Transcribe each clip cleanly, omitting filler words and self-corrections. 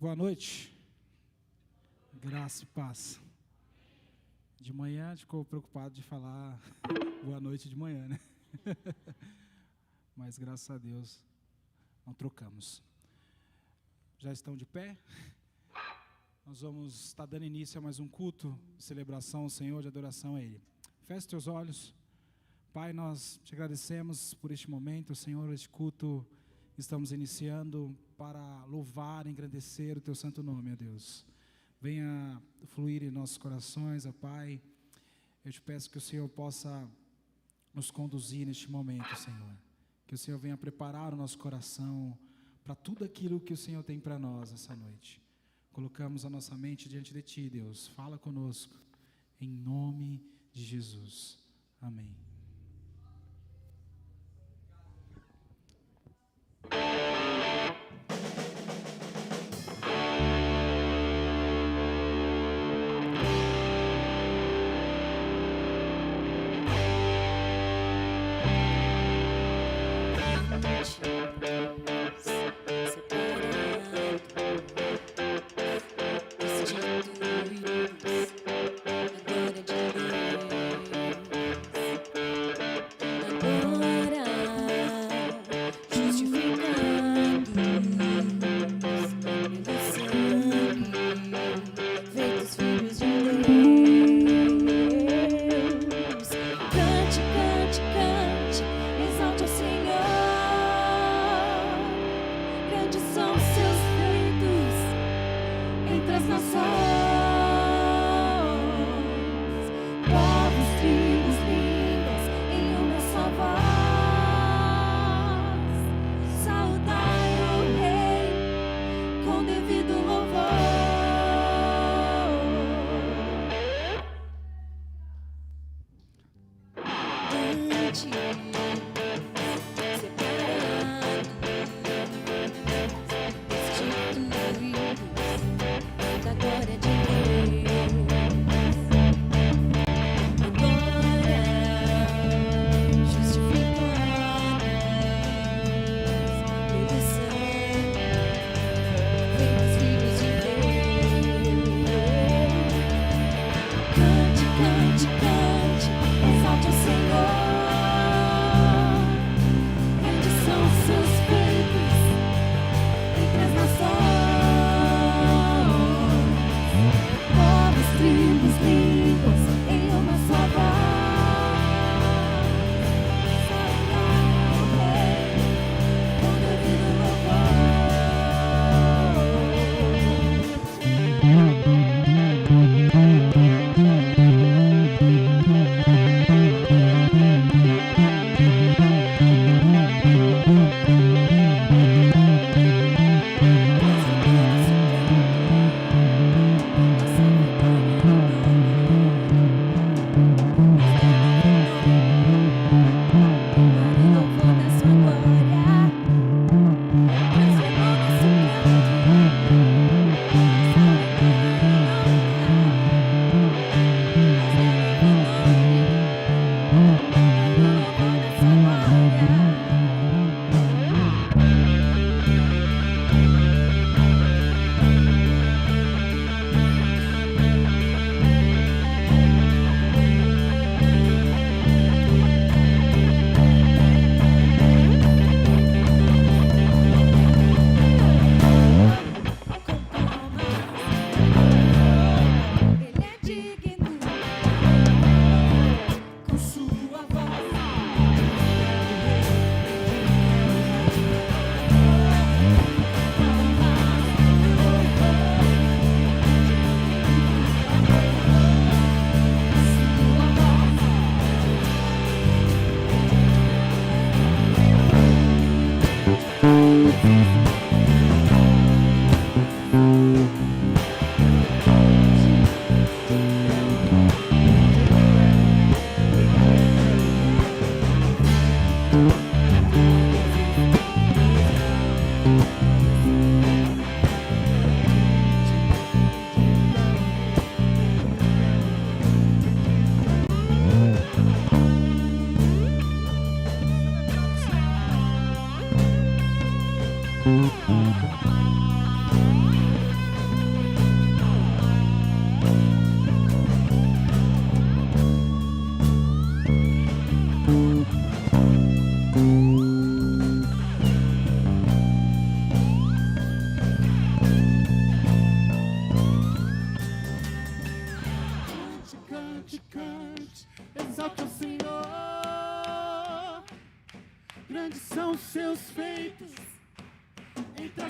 Boa noite, graça e paz. De manhã a gente ficou preocupado de falar boa noite de manhã, né? Mas graças a Deus não trocamos. Já estão de pé? Nós vamos estar dando início a mais um culto de celebração ao Senhor, de adoração a Ele. Feche teus olhos. Pai, nós te agradecemos por este momento, Senhor, este culto estamos iniciando para louvar e engrandecer o Teu santo nome, ó Deus. Venha fluir em nossos corações, ó Pai. Eu te peço que o Senhor possa nos conduzir neste momento, Senhor. Que o Senhor venha preparar o nosso coração para tudo aquilo que o Senhor tem para nós essa noite. Colocamos a nossa mente diante de Ti, Deus. Fala conosco, em nome de Jesus. Amém.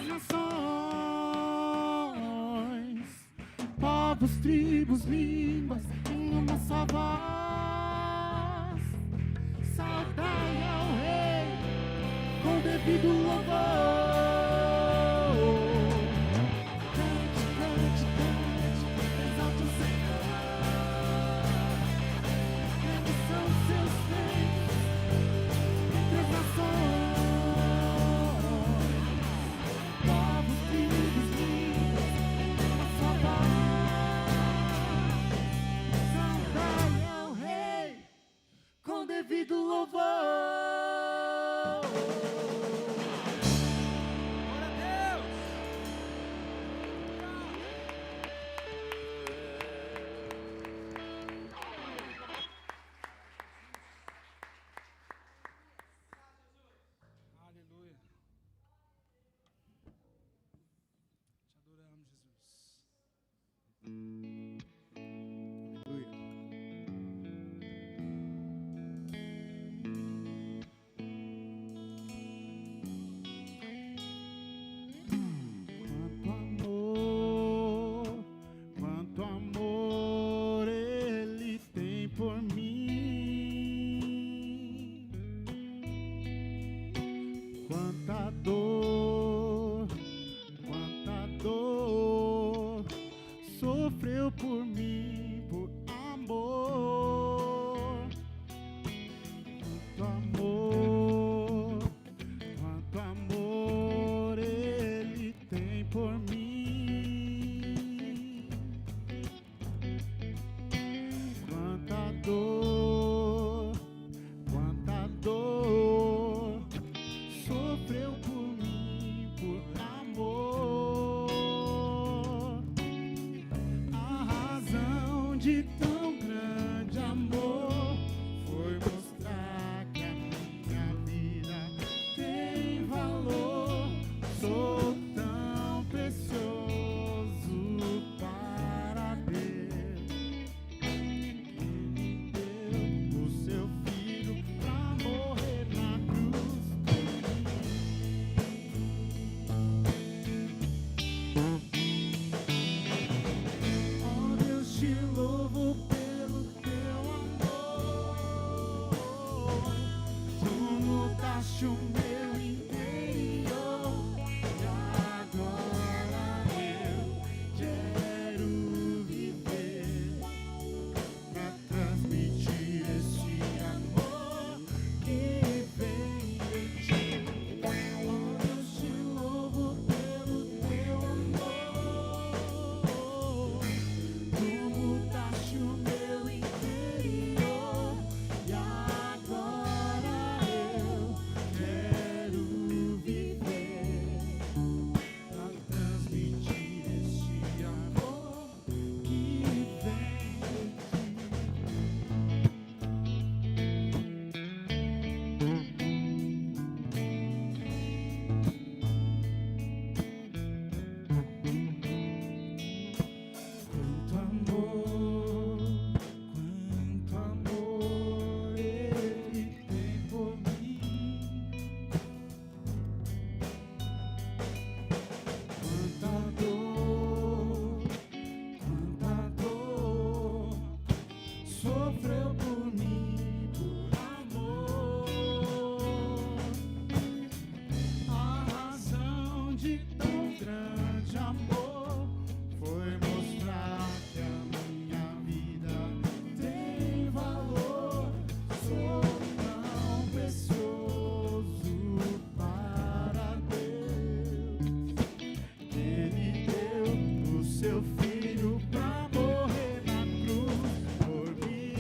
nações, povos, tribos, línguas, em uma só voz, saudai ao Rei com devido louvor. Cante, cante, cante, exalte o Senhor. Grandes são os seus feitos entre as nações, povos, tribos, línguas, uma só voz, saudai ao Rei com devido louvor. Aleluia. Te adoramos, Jesus. Quanto amor Ele tem por mim, quanta dor sofreu por mim, por amor. Quanto amor Ele tem por mim, quanta dor sofreu por mim, por amor. A razão de tão grande amor foi mostrar que a minha vida tem valor. Sou tão precioso para Deus. Ele deu o seu filho pra morrer na cruz por mim. Ó Deus, te louvo pelo teu amor. Tu mudaste o meu interior e agora eu quero viver pra transmitir esse amor que vem de ti. Ó Deus, te louvo pelo teu amor. Tu mudaste o meu interior e agora eu quero viver pra transmitir esse amor que vem Quanto amor Ele tem por mim, quanta dor sofreu por mim, por amor. A razão de tão grande amor foi mostrar que a minha vida tem valor. Sou tão precioso para Deus. Ele deu o seu filho pra morrer na cruz por mim.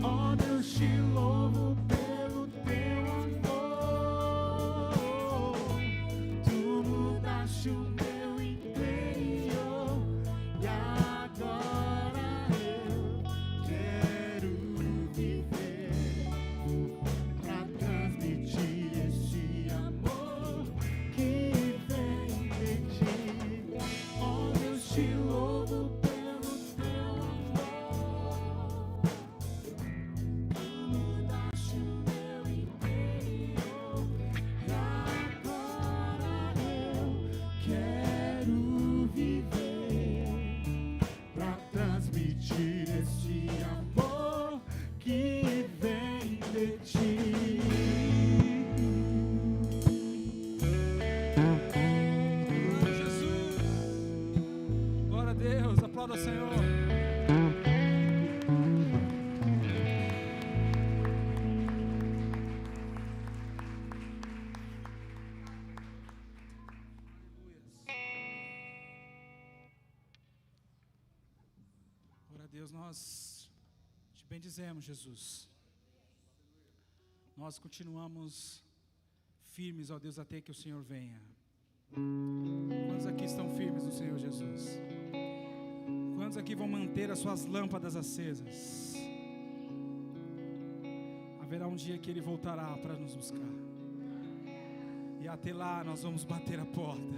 Ó Deus, te louvo pelo teu amor. Deus, nós te bendizemos, Jesus. Nós continuamos firmes, ó Deus, até que o Senhor venha. Quantos aqui estão firmes no Senhor Jesus? Quantos aqui vão manter as suas lâmpadas acesas? Haverá um dia que Ele voltará para nos buscar. E até lá nós vamos bater a porta.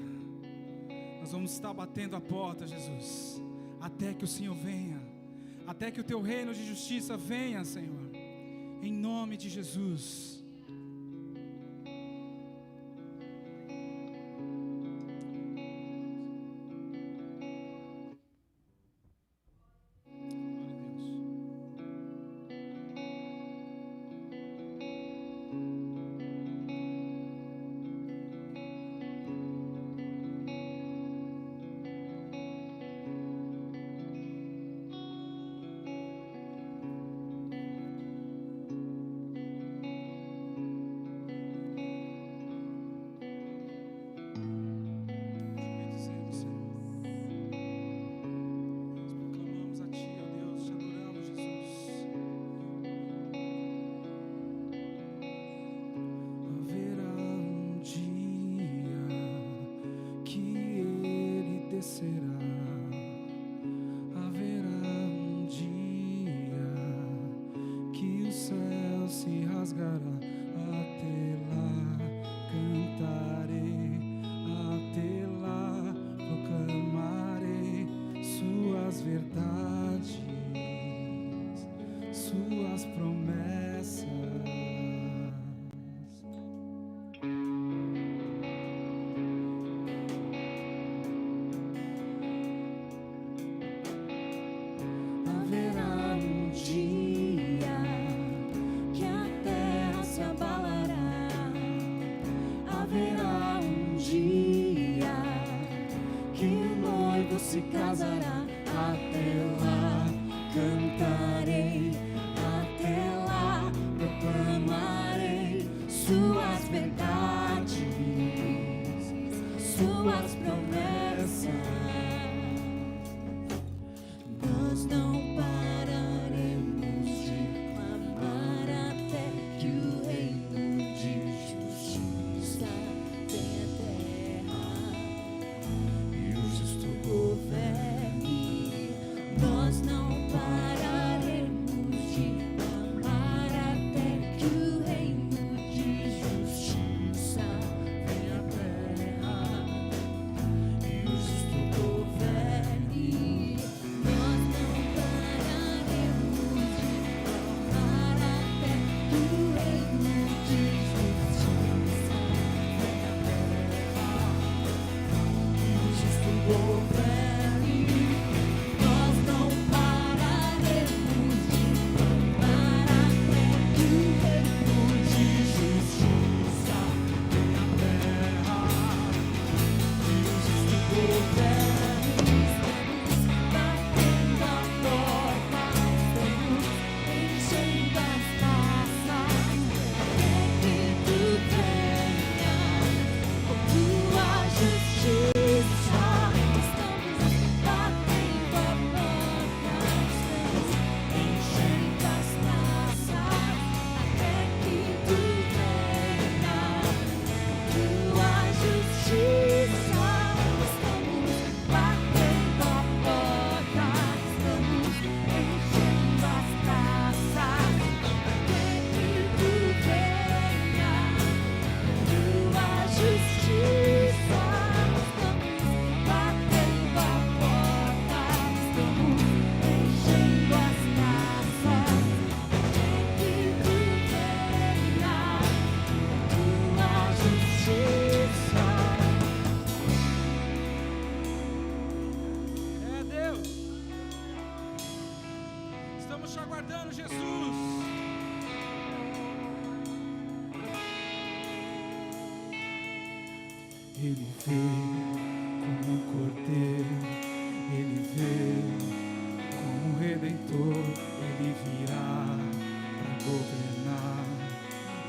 Nós vamos estar batendo a porta, Jesus, até que o Senhor venha. Até que o Teu reino de justiça venha, Senhor. Em nome de Jesus. Se casará, até lá cantarei, até lá proclamarei suas verdades, suas promessas. Nós não pararemos de clamar até que o reino de justiça venha à terra e o justo governe. Nós não pararemos de clamar até que o reino de justiça venha à terra e o justo governe. Nós não pararemos de clamar até que o reino de justiça venha à terra e o justo governe. Nós não pararemos de clamar até que o reino de justiça venha à terra e o justo governe. Estamos batendo a porta, estamos enchendo as taças, até que tu venha com tua justiça. Estamos batendo a porta, estamos enchendo as taças, até que tu venha com tua justiça. Estamos batendo a porta, estamos enchendo as taças, até que tu venha com tua justiça. Estamos batendo a porta, estamos enchendo as taças, até que tu venha com tua justiça. É Deus. Estamos te aguardando, Jesus. Ele veio como um cordeiro, ele veio como um redentor, ele virá para governar,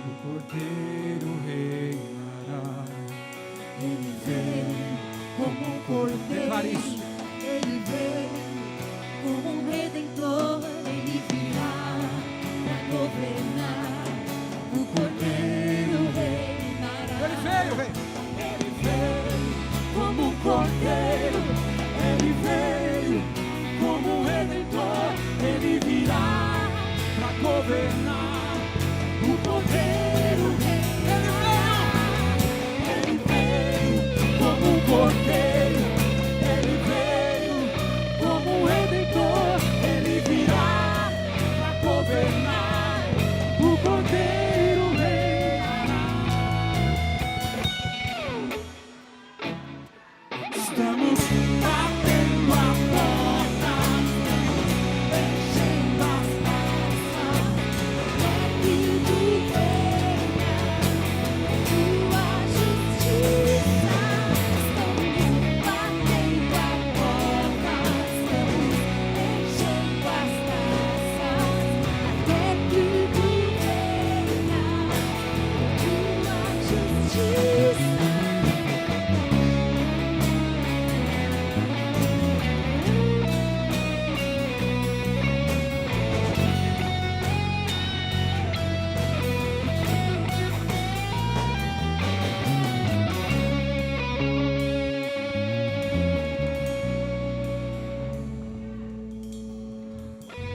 o cordeiro reinará. Ele veio como um cordeiro, Declare isso. Ele veio como um redentor.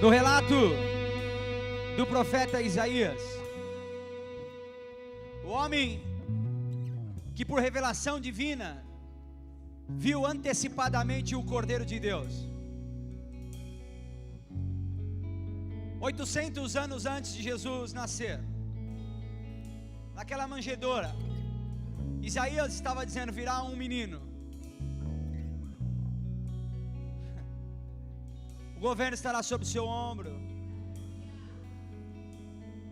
No relato do profeta Isaías, o homem que por revelação divina viu antecipadamente o Cordeiro de Deus, 800 anos antes de Jesus nascer, naquela manjedoura, Isaías estava dizendo: virá um menino, o governo estará sob seu ombro,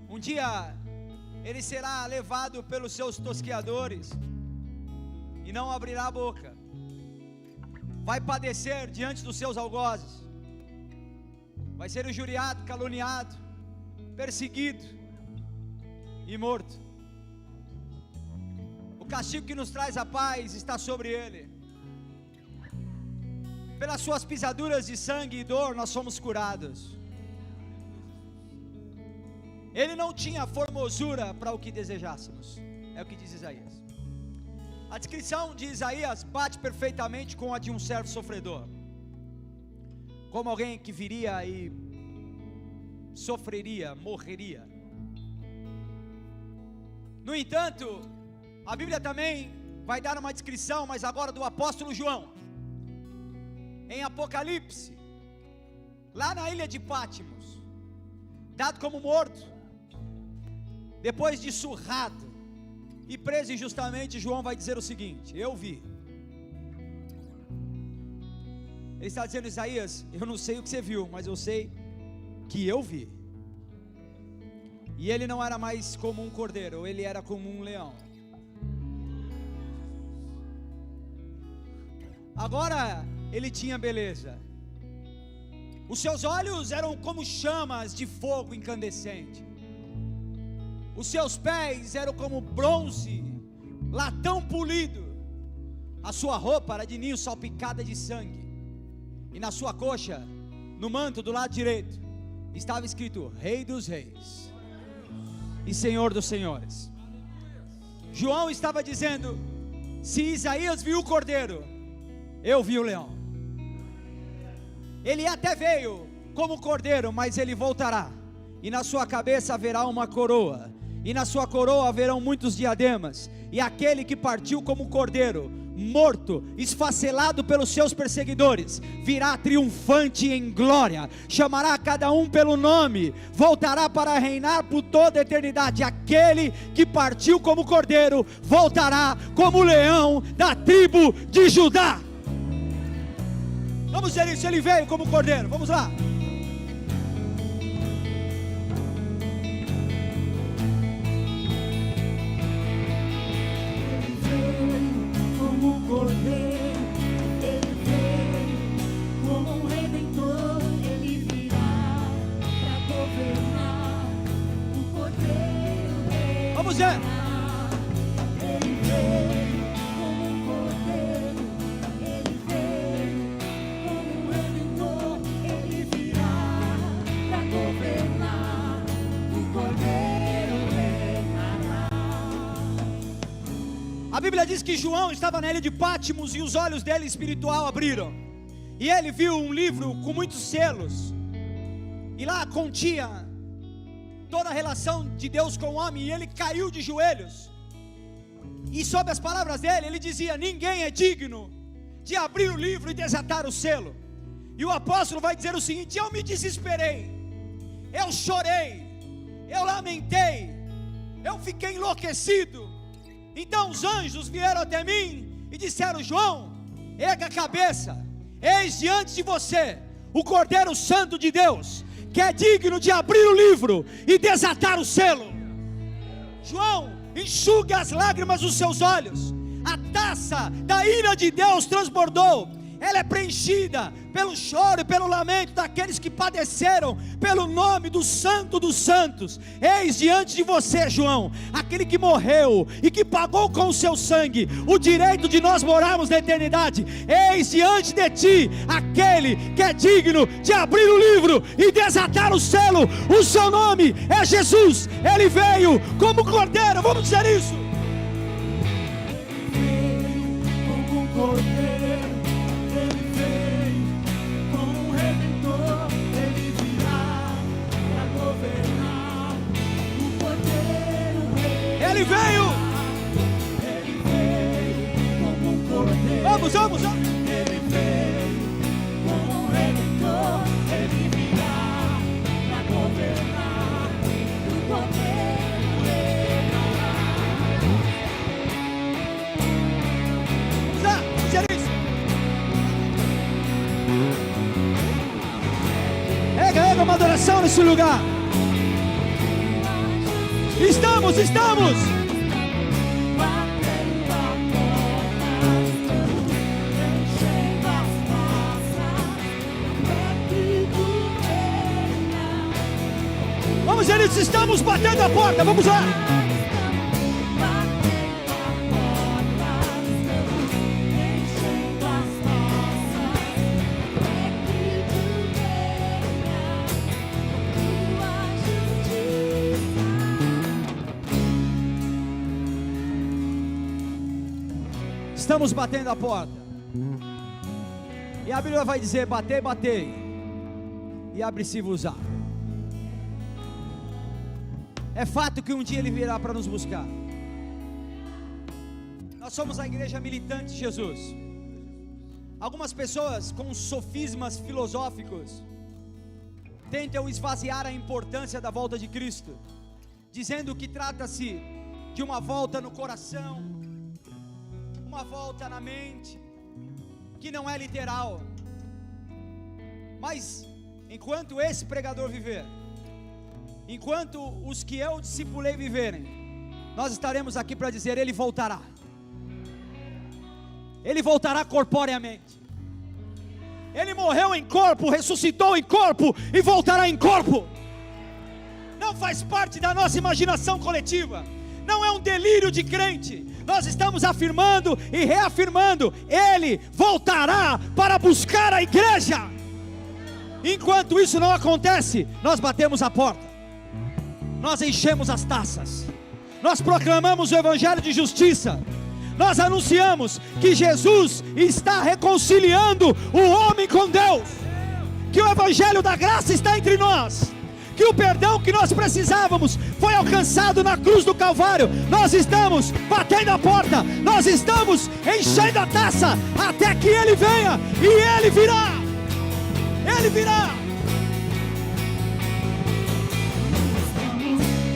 um dia ele será levado pelos seus tosqueadores e não abrirá a boca, vai padecer diante dos seus algozes, vai ser injuriado, caluniado, perseguido e morto. O castigo que nos traz a paz está sobre ele. Pelas suas pisaduras de sangue e dor nós somos curados. Ele não tinha formosura para o que desejássemos, é o que diz Isaías. A descrição de Isaías bate perfeitamente com a de um servo sofredor, como alguém que viria e sofreria, morreria. No entanto, a Bíblia também vai dar uma descrição, mas agora do apóstolo João, em Apocalipse, lá na ilha de Pátimos, dado como morto, depois de surrado e preso injustamente, João vai dizer o seguinte: eu vi. Ele está dizendo: Isaías, eu não sei o que você viu, mas eu sei que eu vi. E ele não era mais como um cordeiro, ele era como um leão. Agora ele tinha beleza. Os seus olhos eram como chamas de fogo incandescente. Os seus pés eram como bronze, latão polido. A sua roupa era de linho salpicada de sangue. E na sua coxa, no manto do lado direito, estava escrito: Rei dos Reis e Senhor dos Senhores. João estava dizendo: se Isaías viu o cordeiro, eu vi o leão. Ele até veio como cordeiro, mas ele voltará, e na sua cabeça haverá uma coroa, e na sua coroa haverão muitos diademas. E aquele que partiu como cordeiro, morto, esfacelado pelos seus perseguidores, virá triunfante em glória, chamará cada um pelo nome, voltará para reinar por toda a eternidade. Aquele que partiu como cordeiro, voltará como leão da tribo de Judá. Vamos ver isso, ele veio como cordeiro, vamos lá. Cordeiro, ele veio como um redentor, ele virá para governar. O Cordeiro reina. Vamos ver. Ele veio como um cordeiro, ele veio como um redentor, ele virá para governar. O Cordeiro reinará. A Bíblia diz que João estava na ilha de Pátimos e os olhos dele espiritual abriram, e ele viu um livro com muitos selos, e lá continha toda a relação de Deus com o homem, e ele caiu de joelhos, e sob as palavras dele, ele dizia: ninguém é digno de abrir o livro e desatar o selo. E o apóstolo vai dizer o seguinte: eu me desesperei, eu chorei, eu lamentei, eu fiquei enlouquecido. Então os anjos vieram até mim e disseram: João, erga a cabeça, eis diante de você o Cordeiro Santo de Deus, que é digno de abrir o livro e desatar o selo. João, enxuga as lágrimas dos seus olhos. A taça da ira de Deus transbordou. Ela é preenchida pelo choro e pelo lamento daqueles que padeceram pelo nome do Santo dos Santos. Eis diante de você, João, aquele que morreu e que pagou com o seu sangue o direito de nós morarmos na eternidade. Eis diante de ti aquele que é digno de abrir o livro e desatar o selo. O seu nome é Jesus. Ele veio como cordeiro. Vamos dizer isso. Como um cordeiro, ele veio como um redentor, ele virá Ele veio. Ele veio como um cordeiro. Vamos, vamos, vamos. Ele veio como um redentor. Ele virá pra governar. Do poder reinará. Vamos lá, dizer isso. Rega uma adoração nesse lugar. Estamos. Batendo a porta, enchendo as massas. É que tu reina. Vamos, queridos, estamos batendo a porta. Vamos lá. Batendo a porta, enchendo as massas. É que tu reina. Tua justiça. Estamos batendo a porta. E a Bíblia vai dizer: batei, batei, e abre-se-vos-á. É fato que um dia Ele virá para nos buscar. Nós somos a igreja militante de Jesus. Algumas pessoas com sofismas filosóficos tentam esvaziar a importância da volta de Cristo, dizendo que trata-se de uma volta no coração, uma volta na mente, que não é literal. Mas enquanto esse pregador viver, enquanto os que eu discipulei viverem, nós estaremos aqui para dizer: Ele voltará. Ele voltará corporeamente. Ele morreu em corpo, ressuscitou em corpo e voltará em corpo. Não faz parte da nossa imaginação coletiva, não é um delírio de crente. Nós estamos afirmando e reafirmando: Ele voltará para buscar a igreja. Enquanto isso não acontece, nós batemos a porta, nós enchemos as taças, nós proclamamos o evangelho de justiça, nós anunciamos que Jesus está reconciliando o homem com Deus, que o evangelho da graça está entre nós, que o perdão que nós precisávamos foi alcançado na cruz do Calvário. Nós estamos batendo a porta, nós estamos enchendo a taça, até que Ele venha, e Ele virá. Ele virá.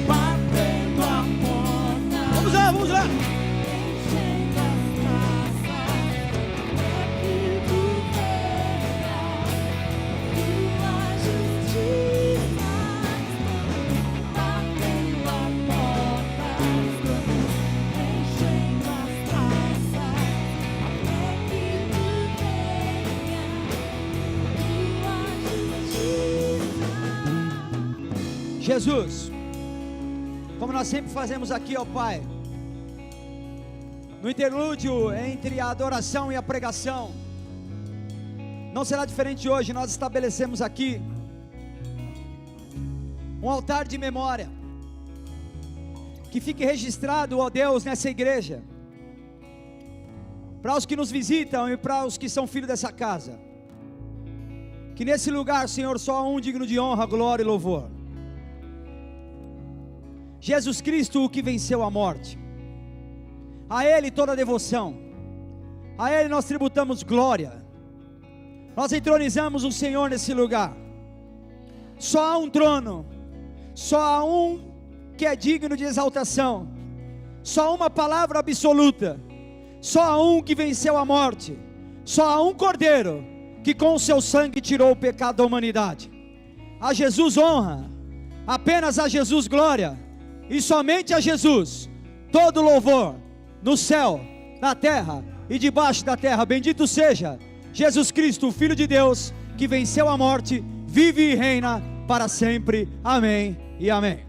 Batendo a porta, Vamos lá, vamos lá. enchendo as taças. É que tu reina. Tua justiça. Batendo a porta, enchendo as taças. É que tu reina. Tua justiça. Jesus, como nós sempre fazemos aqui, ó Pai, no interlúdio entre a adoração e a pregação, não será diferente hoje. Nós estabelecemos aqui um altar de memória, que fique registrado, ó Deus, nessa igreja, para os que nos visitam e para os que são filhos dessa casa, que nesse lugar, Senhor, só há um digno de honra, glória e louvor: Jesus Cristo, o que venceu a morte. A Ele toda a devoção, a Ele nós tributamos glória, nós entronizamos o Senhor nesse lugar. Só há um trono, só há um que é digno de exaltação, só há uma palavra absoluta, só há um que venceu a morte, só há um Cordeiro que com o seu sangue tirou o pecado da humanidade. A Jesus honra, apenas a Jesus glória, e somente a Jesus todo louvor, no céu, na terra e debaixo da terra. Bendito seja Jesus Cristo, o Filho de Deus, que venceu a morte, vive e reina para sempre. Amém e amém.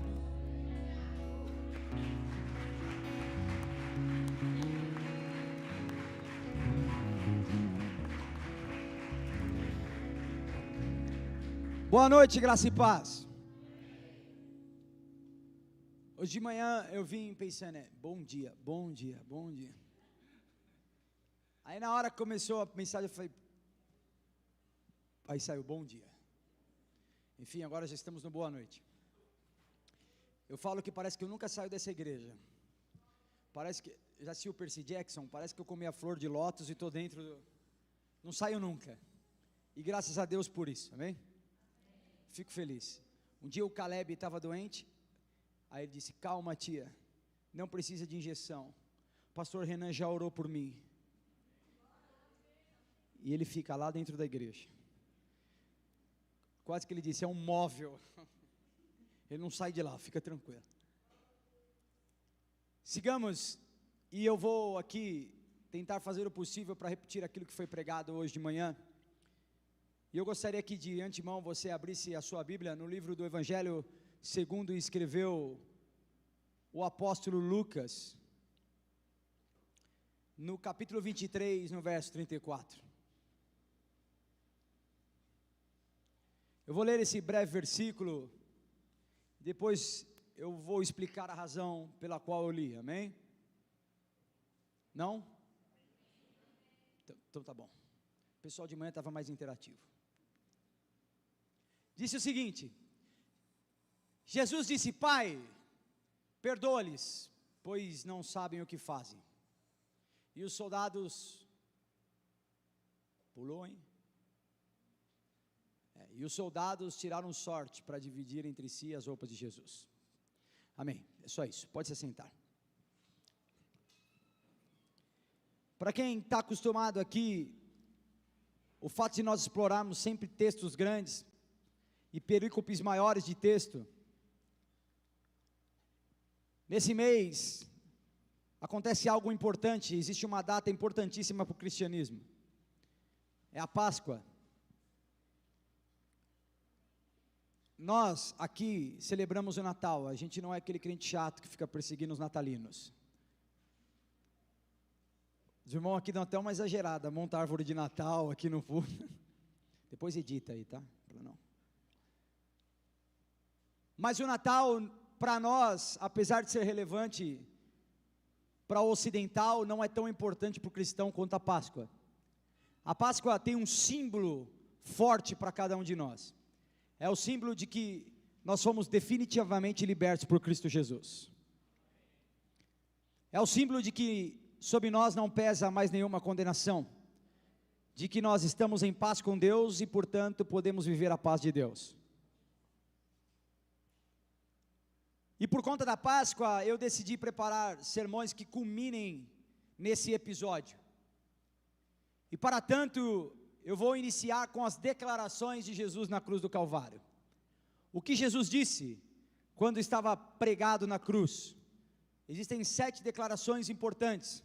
Boa noite, graça e paz. Hoje de manhã eu vim pensando, bom dia, bom dia, bom dia. Aí na hora que começou a mensagem eu falei, aí saiu bom dia. Enfim, agora já estamos no boa noite. Eu falo que parece que eu nunca saio dessa igreja. Parece que, já assistiu o Percy Jackson? Parece que eu comi a flor de lótus e estou dentro do... Não saio nunca. E graças a Deus por isso, amém? Fico feliz. Um dia o Caleb estava doente, aí ele disse, calma tia, não precisa de injeção. O pastor Renan já orou por mim. E ele fica lá dentro da igreja. Quase que ele disse, é um móvel. Ele não sai de lá, fica tranquilo. Sigamos, e eu vou aqui tentar fazer o possível para repetir aquilo que foi pregado hoje de manhã. E eu gostaria que de antemão você abrisse a sua Bíblia no livro do Evangelho segundo escreveu o apóstolo Lucas, no capítulo 23, no verso 34. Eu vou ler esse breve versículo, depois eu vou explicar a razão pela qual eu li, amém? Não? Então tá bom. O pessoal de manhã estava mais interativo. Disse o seguinte: Jesus disse, Pai, perdoa-lhes, pois não sabem o que fazem. E os soldados, pulou, hein? E os soldados tiraram sorte para dividir entre si as roupas de Jesus. Amém, é só isso, pode se sentar. Para quem está acostumado aqui, o fato de nós explorarmos sempre textos grandes, e perícopes maiores de texto, nesse mês, acontece algo importante, existe uma data importantíssima para o cristianismo, é a Páscoa. Nós aqui celebramos o Natal, a gente não é aquele crente chato que fica perseguindo os natalinos. Os irmãos aqui dão até uma exagerada, monta árvore de Natal aqui no fundo, depois edita aí, tá? Não. Mas o Natal, para nós, apesar de ser relevante para o ocidental, não é tão importante para o cristão quanto a Páscoa. A Páscoa tem um símbolo forte para cada um de nós. É o símbolo de que nós somos definitivamente libertos por Cristo Jesus. É o símbolo de que sobre nós não pesa mais nenhuma condenação. De que nós estamos em paz com Deus e, portanto, podemos viver a paz de Deus. E por conta da Páscoa, eu decidi preparar sermões que culminem nesse episódio. E para tanto, eu vou iniciar com as declarações de Jesus na cruz do Calvário. O que Jesus disse quando estava pregado na cruz? Existem 7 declarações importantes.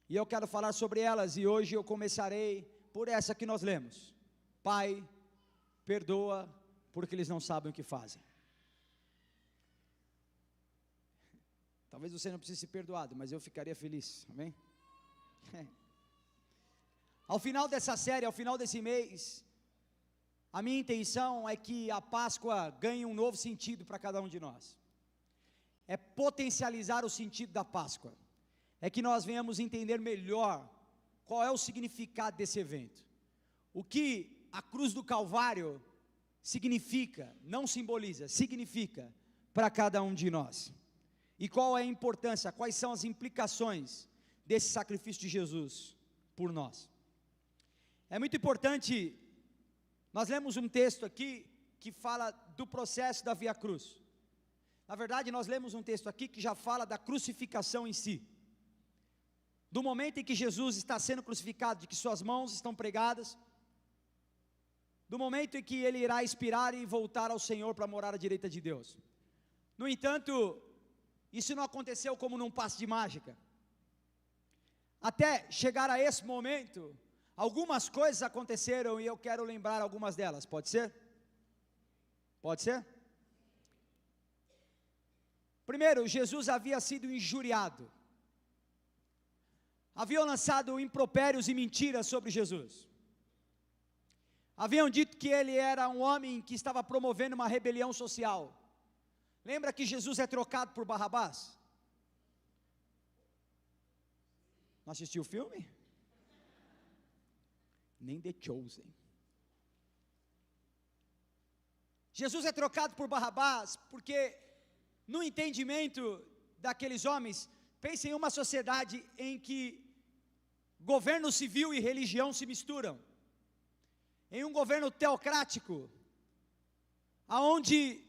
E eu quero falar sobre elas, e hoje eu começarei por essa que nós lemos. Pai, perdoa, porque eles não sabem o que fazem. Talvez você não precise ser perdoado, mas eu ficaria feliz, amém? Ao final dessa série, ao final desse mês, a minha intenção é que a Páscoa ganhe um novo sentido para cada um de nós. É potencializar o sentido da Páscoa. É que nós venhamos entender melhor qual é o significado desse evento. O que a cruz do Calvário significa, não simboliza, significa para cada um de nós. E qual é a importância, quais são as implicações desse sacrifício de Jesus por nós. É muito importante, nós lemos um texto aqui que fala do processo da Via Cruz. Na verdade, nós lemos um texto aqui que já fala da crucificação em si. Do momento em que Jesus está sendo crucificado, de que suas mãos estão pregadas, do momento em que ele irá expirar e voltar ao Senhor para morar à direita de Deus. No entanto, isso não aconteceu como num passe de mágica. Até chegar a esse momento, algumas coisas aconteceram e eu quero lembrar algumas delas, pode ser? Pode ser? Primeiro, Jesus havia sido injuriado. Haviam lançado impropérios e mentiras sobre Jesus. Haviam dito que ele era um homem que estava promovendo uma rebelião social. Lembra que Jesus é trocado por Barrabás? Não assistiu o filme? Nem The Chosen. Jesus é trocado por Barrabás porque, no entendimento daqueles homens, Pense em uma sociedade em que governo civil e religião se misturam. Em um governo teocrático, aonde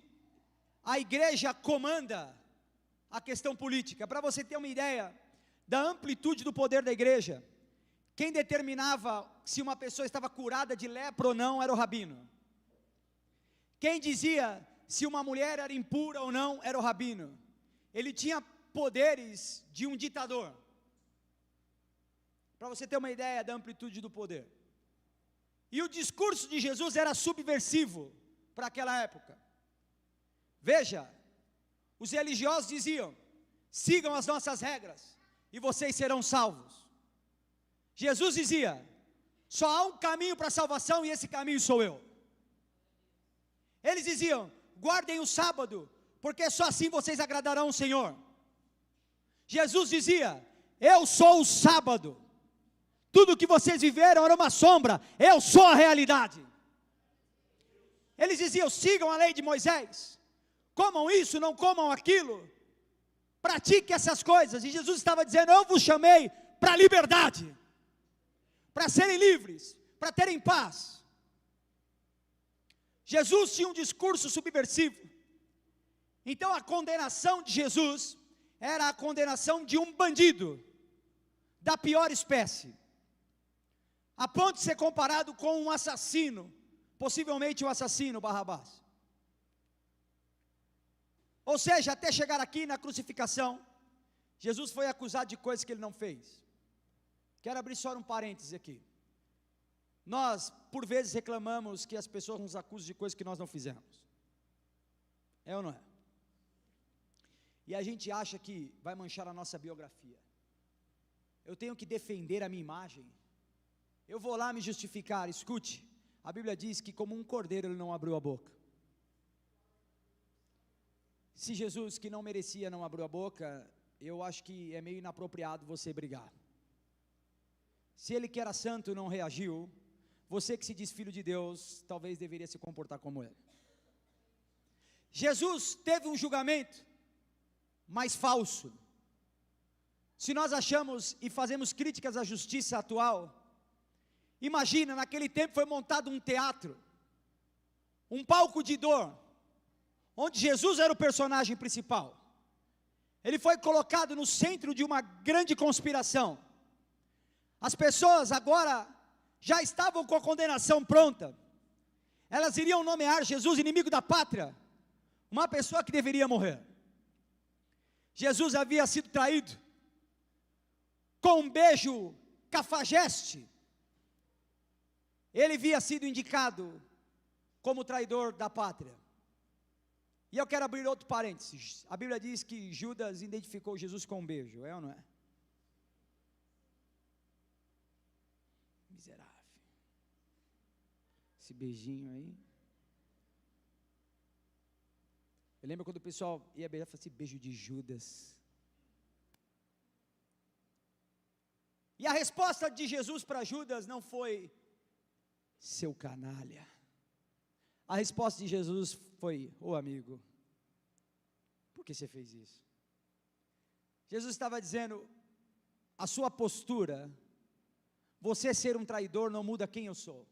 a igreja comanda a questão política. Para você ter uma ideia da amplitude do poder da igreja, quem determinava se uma pessoa estava curada de lepra ou não era o rabino. Quem dizia se uma mulher era impura ou não era o rabino. Ele tinha poderes de um ditador. Para você ter uma ideia da amplitude do poder. E o discurso de Jesus era subversivo para aquela época. Veja, os religiosos diziam: sigam as nossas regras e vocês serão salvos. Jesus dizia: só há um caminho para a salvação e esse caminho sou eu. Eles diziam: guardem o sábado, porque só assim vocês agradarão o Senhor. Jesus dizia: eu sou o sábado. Tudo que vocês viveram era uma sombra, eu sou a realidade. Eles diziam: sigam a lei de Moisés, comam isso, não comam aquilo, pratiquem essas coisas. E Jesus estava dizendo: eu vos chamei para a liberdade, para serem livres, para terem paz. Jesus tinha um discurso subversivo. Então a condenação de Jesus era a condenação de um bandido da pior espécie, a ponto de ser comparado com um assassino, possivelmente o assassino Barrabás. Ou seja, até chegar aqui na crucificação, Jesus foi acusado de coisas que ele não fez. Quero abrir só um parêntese aqui. Nós, por vezes, reclamamos que as pessoas nos acusam de coisas que nós não fizemos. É ou não é? E a gente acha que vai manchar a nossa biografia. Eu tenho que defender a minha imagem. Eu vou lá me justificar. Escute, a Bíblia diz que como um cordeiro ele não abriu a boca. Se Jesus, que não merecia, não abriu a boca, eu acho que é meio inapropriado você brigar. Se ele que era santo não reagiu, você que se diz filho de Deus, talvez deveria se comportar como ele. Jesus teve um julgamento, mas falso. Se nós achamos e fazemos críticas à justiça atual, imagina, naquele tempo foi montado um teatro, um palco de dor, onde Jesus era o personagem principal. Ele foi colocado no centro de uma grande conspiração. As pessoas agora já estavam com a condenação pronta. Elas iriam nomear Jesus inimigo da pátria, uma pessoa que deveria morrer. Jesus havia sido traído com um beijo cafajeste. Ele havia sido indicado como traidor da pátria. E eu quero abrir outro parênteses. A Bíblia diz que Judas identificou Jesus com um beijo, é ou não é? Miserável. Esse beijinho aí. Eu lembro quando o pessoal ia beijar, falava assim: beijo de Judas. E a resposta de Jesus para Judas não foi: seu canalha. A resposta de Jesus foi: ô amigo, por que você fez isso? Jesus estava dizendo: a sua postura, você ser um traidor não muda quem eu sou.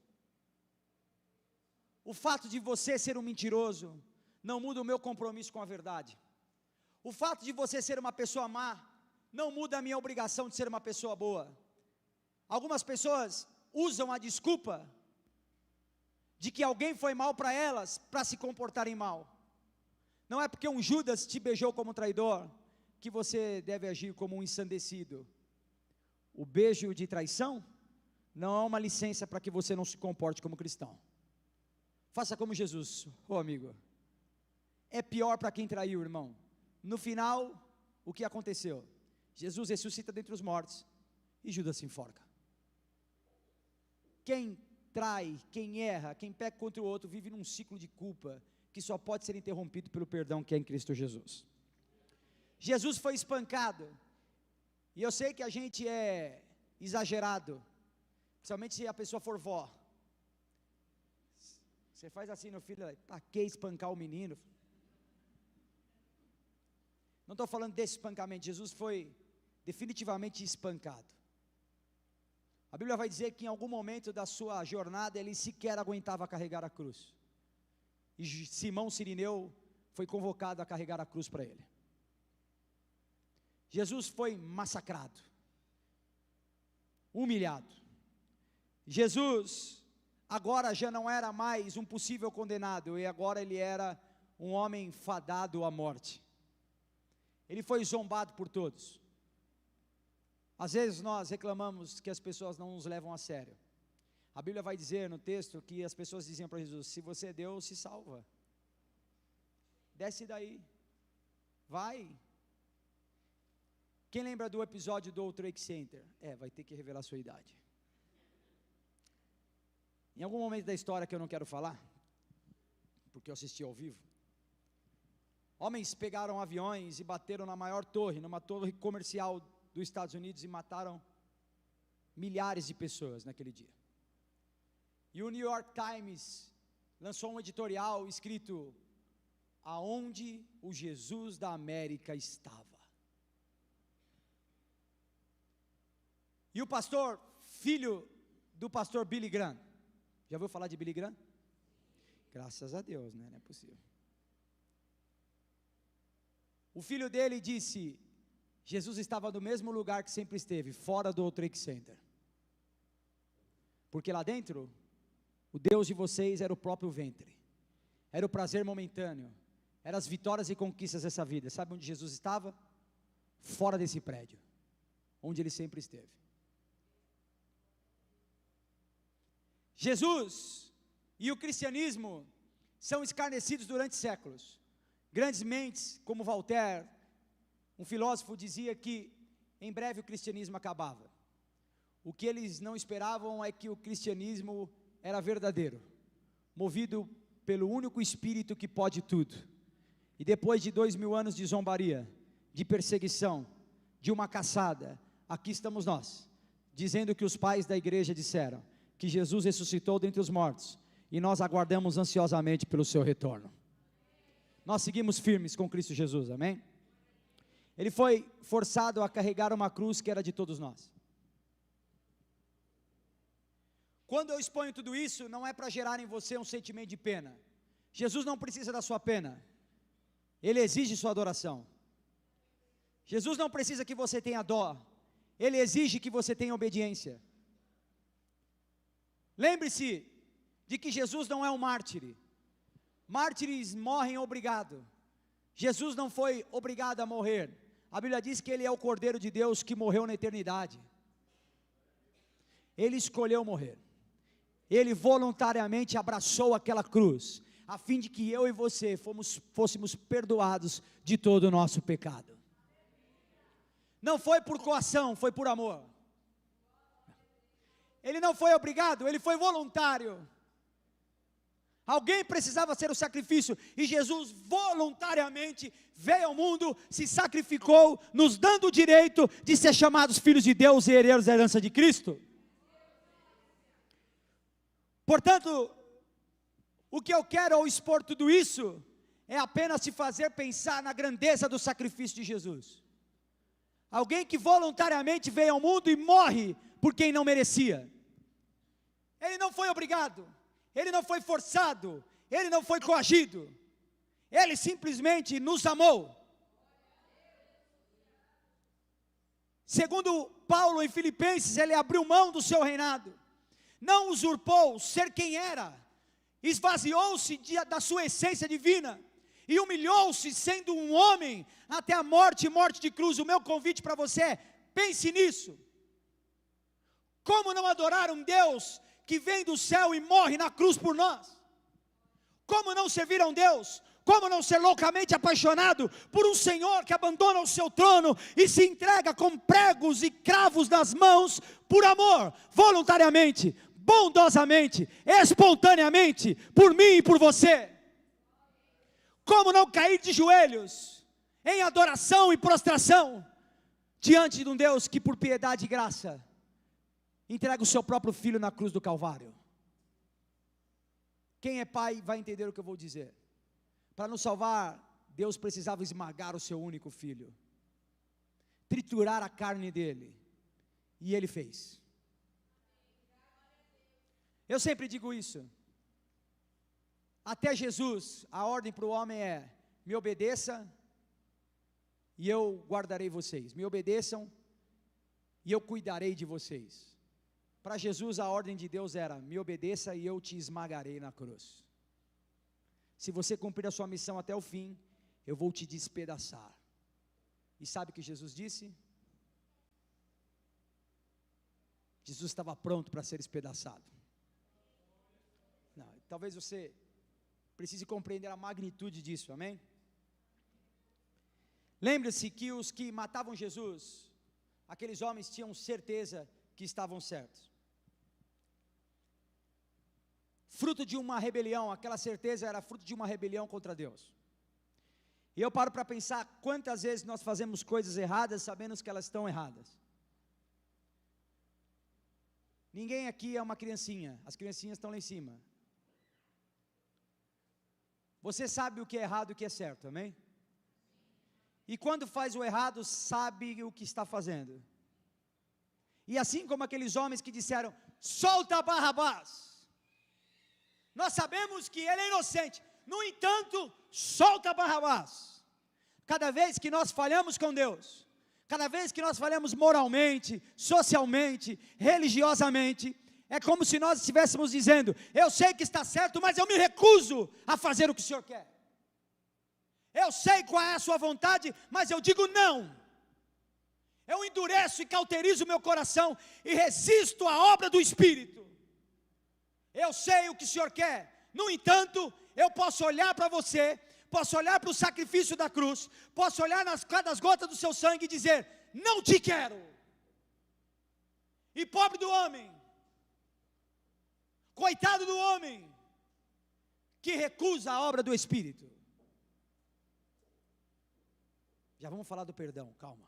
O fato de você ser um mentiroso não muda o meu compromisso com a verdade. O fato de você ser uma pessoa má não muda a minha obrigação de ser uma pessoa boa. Algumas pessoas usam a desculpa de que alguém foi mal para elas, para se comportarem mal. Não é porque um Judas te beijou como traidor, que você deve agir como um ensandecido. O beijo de traição não é uma licença para que você não se comporte como cristão. Faça como Jesus, ô amigo. É pior para quem traiu, irmão. No final, o que aconteceu? Jesus ressuscita dentre os mortos e Judas se enforca. Quem trai, quem erra, quem peca contra o outro, vive num ciclo de culpa que só pode ser interrompido pelo perdão que é em Cristo Jesus. Jesus foi espancado, e eu sei que a gente é exagerado, principalmente se a pessoa for vó. Você faz assim no filho, para que espancar o menino? Não estou falando desse espancamento. Jesus foi definitivamente espancado. A Bíblia vai dizer que em algum momento da sua jornada ele sequer aguentava carregar a cruz. E Simão Cirineu foi convocado a carregar a cruz para ele. Jesus foi massacrado, humilhado. Jesus agora já não era mais um possível condenado, e agora ele era um homem fadado à morte. Ele foi zombado por todos. Às vezes nós reclamamos que as pessoas não nos levam a sério. A Bíblia vai dizer no texto que as pessoas diziam para Jesus: se você é Deus, se salva. Desce daí. Vai. Quem lembra do episódio do World Trade Center? Vai ter que revelar a sua idade. Em algum momento da história que eu não quero falar, porque eu assisti ao vivo, homens pegaram aviões e bateram na maior torre, numa torre comercial dos Estados Unidos, e mataram milhares de pessoas naquele dia. E o New York Times lançou um editorial escrito: aonde o Jesus da América estava. E o pastor, filho do pastor Billy Graham, já ouviu falar de Billy Graham? Graças a Deus, né? Não é possível. O filho dele disse: Jesus estava no mesmo lugar que sempre esteve, fora do World Trade Center. Porque lá dentro, o Deus de vocês era o próprio ventre, era o prazer momentâneo, eram as vitórias e conquistas dessa vida. Sabe onde Jesus estava? Fora desse prédio, onde ele sempre esteve. Jesus e o cristianismo são escarnecidos durante séculos. Grandes mentes como Voltaire, um filósofo, dizia que em breve o cristianismo acabava. O que eles não esperavam é que o cristianismo era verdadeiro, movido pelo único Espírito que pode tudo. E depois de 2000 anos de zombaria, de perseguição, de uma caçada, aqui estamos nós, dizendo o que os pais da igreja disseram: que Jesus ressuscitou dentre os mortos, e nós aguardamos ansiosamente pelo seu retorno. Nós seguimos firmes com Cristo Jesus, amém? Ele foi forçado a carregar uma cruz que era de todos nós. Quando eu exponho tudo isso, não é para gerar em você um sentimento de pena. Jesus não precisa da sua pena, Ele exige sua adoração. Jesus não precisa que você tenha dó, Ele exige que você tenha obediência. Lembre-se de que Jesus não é um mártir. Mártires morrem obrigado. Jesus não foi obrigado a morrer. A Bíblia diz que Ele é o Cordeiro de Deus que morreu na eternidade. Ele escolheu morrer. Ele voluntariamente abraçou aquela cruz, a fim de que eu e você fôssemos perdoados de todo o nosso pecado. Não foi por coação, foi por amor. Ele não foi obrigado, Ele foi voluntário. Alguém precisava ser o sacrifício, e Jesus voluntariamente veio ao mundo, se sacrificou, nos dando o direito de ser chamados filhos de Deus e herdeiros da herança de Cristo. Portanto, o que eu quero ao expor tudo isso, é apenas te fazer pensar na grandeza do sacrifício de Jesus. Alguém que voluntariamente veio ao mundo e morre por quem não merecia. Ele não foi obrigado, Ele não foi forçado, Ele não foi coagido, Ele simplesmente nos amou. Segundo Paulo em Filipenses, Ele abriu mão do seu reinado, não usurpou ser quem era, esvaziou-se da sua essência divina, e humilhou-se sendo um homem, até a morte de cruz. O meu convite para você é: pense nisso. Como não adorar um Deus que vem do céu e morre na cruz por nós? Como não servir a um Deus? Como não ser loucamente apaixonado por um Senhor que abandona o seu trono e se entrega com pregos e cravos nas mãos, por amor, voluntariamente, bondosamente, espontaneamente, por mim e por você? Como não cair de joelhos, em adoração e prostração, diante de um Deus que por piedade e graça, entrega o seu próprio filho na cruz do Calvário? Quem é pai vai entender o que eu vou dizer. Para nos salvar, Deus precisava esmagar o seu único filho. triturar a carne dele. E ele fez. Eu sempre digo isso. Até Jesus, a ordem para o homem é: me obedeça e eu guardarei vocês. Me obedeçam e eu cuidarei de vocês. Para Jesus a ordem de Deus era: me obedeça e eu te esmagarei na cruz. Se você cumprir a sua missão até o fim, eu vou te despedaçar. E sabe o que Jesus disse? Jesus estava pronto para ser despedaçado. Não, talvez você precise compreender a magnitude disso, amém? Lembre-se que os que matavam Jesus, aqueles homens tinham certeza que estavam certos. Fruto de uma rebelião, aquela certeza era fruto de uma rebelião contra Deus. E eu paro para pensar quantas vezes nós fazemos coisas erradas sabendo que elas estão erradas. Ninguém aqui é uma criancinha, as criancinhas estão lá em cima. Você sabe o que é errado e o que é certo, amém? E quando faz o errado, sabe o que está fazendo. E assim como aqueles homens que disseram: solta Barrabás. Nós sabemos que ele é inocente, no entanto, solta Barrabás. Cada vez que nós falhamos com Deus, cada vez que nós falhamos moralmente, socialmente, religiosamente, é como se nós estivéssemos dizendo: eu sei que está certo, mas eu me recuso a fazer o que o Senhor quer. Eu sei qual é a sua vontade, mas eu digo não. Eu endureço e cauterizo o meu coração e resisto à obra do Espírito. Eu sei o que o Senhor quer, no entanto, eu posso olhar para você, posso olhar para o sacrifício da cruz, posso olhar nas cada gota do seu sangue e dizer: não te quero. E pobre do homem, coitado do homem, que recusa a obra do Espírito. Já vamos falar do perdão, calma.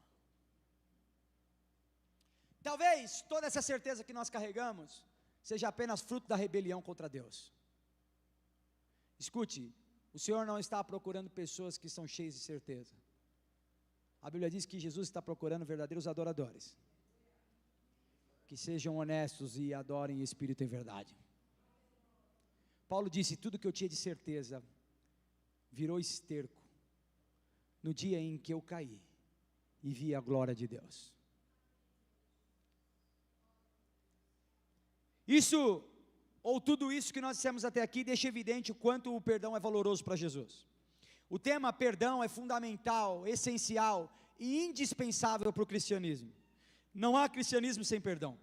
Talvez toda essa certeza que nós carregamos seja apenas fruto da rebelião contra Deus. Escute, o Senhor não está procurando pessoas que são cheias de certeza. A Bíblia diz que Jesus está procurando verdadeiros adoradores, que sejam honestos e adorem em espírito e em verdade. Paulo disse: tudo que eu tinha de certeza virou esterco no dia em que eu caí e vi a glória de Deus. Isso, ou tudo isso que nós dissemos até aqui, deixa evidente o quanto o perdão é valoroso para Jesus. O tema perdão é fundamental, essencial e indispensável para o cristianismo. Não há cristianismo sem perdão.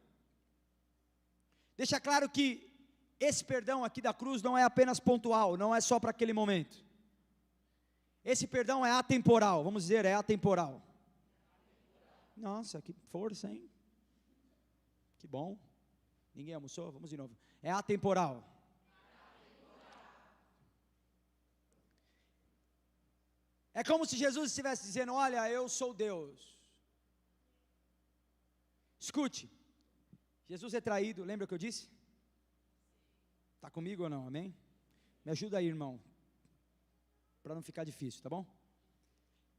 Deixa claro que esse perdão aqui da cruz não é apenas pontual, não é só para aquele momento. Esse perdão é atemporal, vamos dizer, é atemporal. Nossa, que força, hein? Que bom. Ninguém almoçou? Vamos de novo. É atemporal. É como se Jesus estivesse dizendo: olha, eu sou Deus. Escute, Jesus é traído, lembra o que eu disse? Está comigo ou não, amém? Me ajuda aí, irmão, para não ficar difícil, tá bom?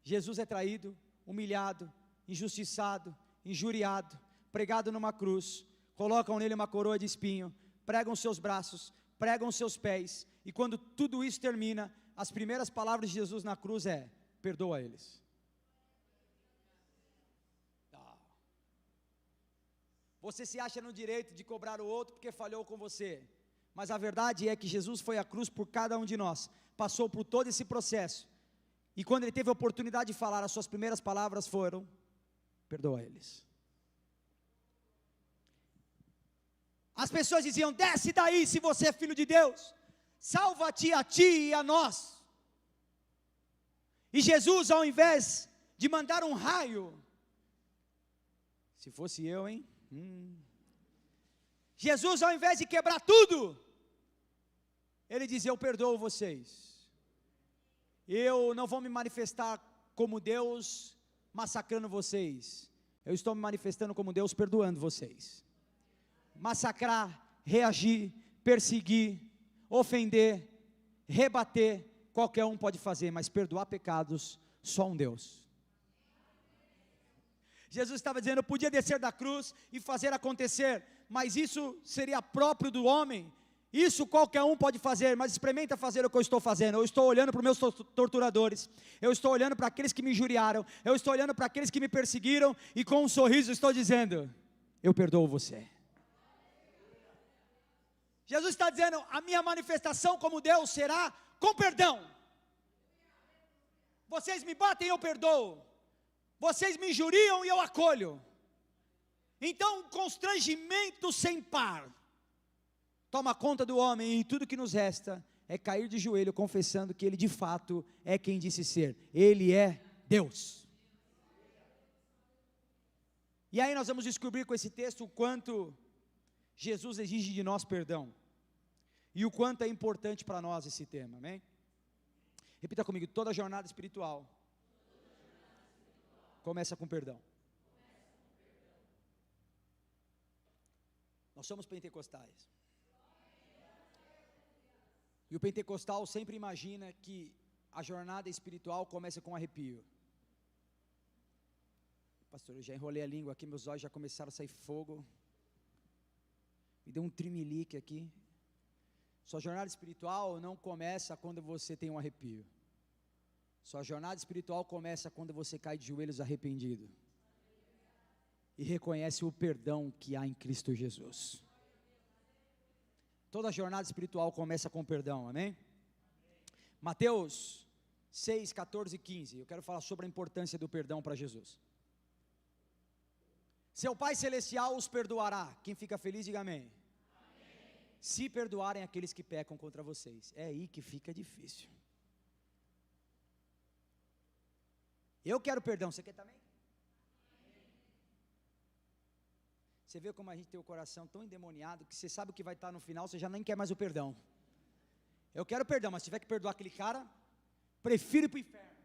Jesus é traído, humilhado, injustiçado, injuriado, pregado numa cruz, colocam nele uma coroa de espinho, pregam seus braços, pregam seus pés, e quando tudo isso termina, as primeiras palavras de Jesus na cruz é: perdoa eles. Você se acha no direito de cobrar o outro porque falhou com você, mas a verdade é que Jesus foi à cruz por cada um de nós, passou por todo esse processo, e quando ele teve a oportunidade de falar, as suas primeiras palavras foram: perdoa eles. As pessoas diziam: desce daí se você é filho de Deus, salva-te a ti e a nós. E Jesus, ao invés de mandar um raio, se fosse eu, hein? Jesus, ao invés de quebrar tudo, ele dizia: eu perdoo vocês, eu não vou me manifestar como Deus massacrando vocês, eu estou me manifestando como Deus perdoando vocês. Massacrar, reagir, perseguir, ofender, rebater, qualquer um pode fazer, mas perdoar pecados, só um Deus. Jesus estava dizendo, eu podia descer da cruz e fazer acontecer, mas isso seria próprio do homem. Isso qualquer um pode fazer, mas experimenta fazer o que eu estou fazendo. Eu estou olhando para os meus torturadores, eu estou olhando para aqueles que me injuriaram, eu estou olhando para aqueles que me perseguiram, e com um sorriso estou dizendo, eu perdoo você. Jesus está dizendo, a minha manifestação como Deus será com perdão. Vocês me batem, eu perdoo. Vocês me injuriam e eu acolho. Então, um constrangimento sem par toma conta do homem, e tudo que nos resta é cair de joelho confessando que Ele de fato é quem disse ser. Ele é Deus. E aí nós vamos descobrir com esse texto o quanto Jesus exige de nós perdão, e o quanto é importante para nós esse tema, amém? Repita comigo, toda jornada espiritual começa com perdão. Nós somos pentecostais. E o pentecostal sempre imagina que a jornada espiritual começa com arrepio. Pastor, eu já enrolei a língua aqui, meus olhos já começaram a sair fogo. Me deu um trimelique aqui. Sua jornada espiritual não começa quando você tem um arrepio. Sua jornada espiritual começa quando você cai de joelhos arrependido e reconhece o perdão que há em Cristo Jesus. Toda jornada espiritual começa com perdão, amém? Mateus 6, 14 e 15, eu quero falar sobre a importância do perdão para Jesus. Seu Pai Celestial os perdoará. Quem fica feliz, diga amém. Se perdoarem aqueles que pecam contra vocês. É aí que fica difícil. Eu quero perdão, você quer também? Você vê como a gente tem o coração tão endemoniado, que você sabe o que vai estar no final, você já nem quer mais o perdão. Eu quero perdão, mas se tiver que perdoar aquele cara, prefiro ir para o inferno.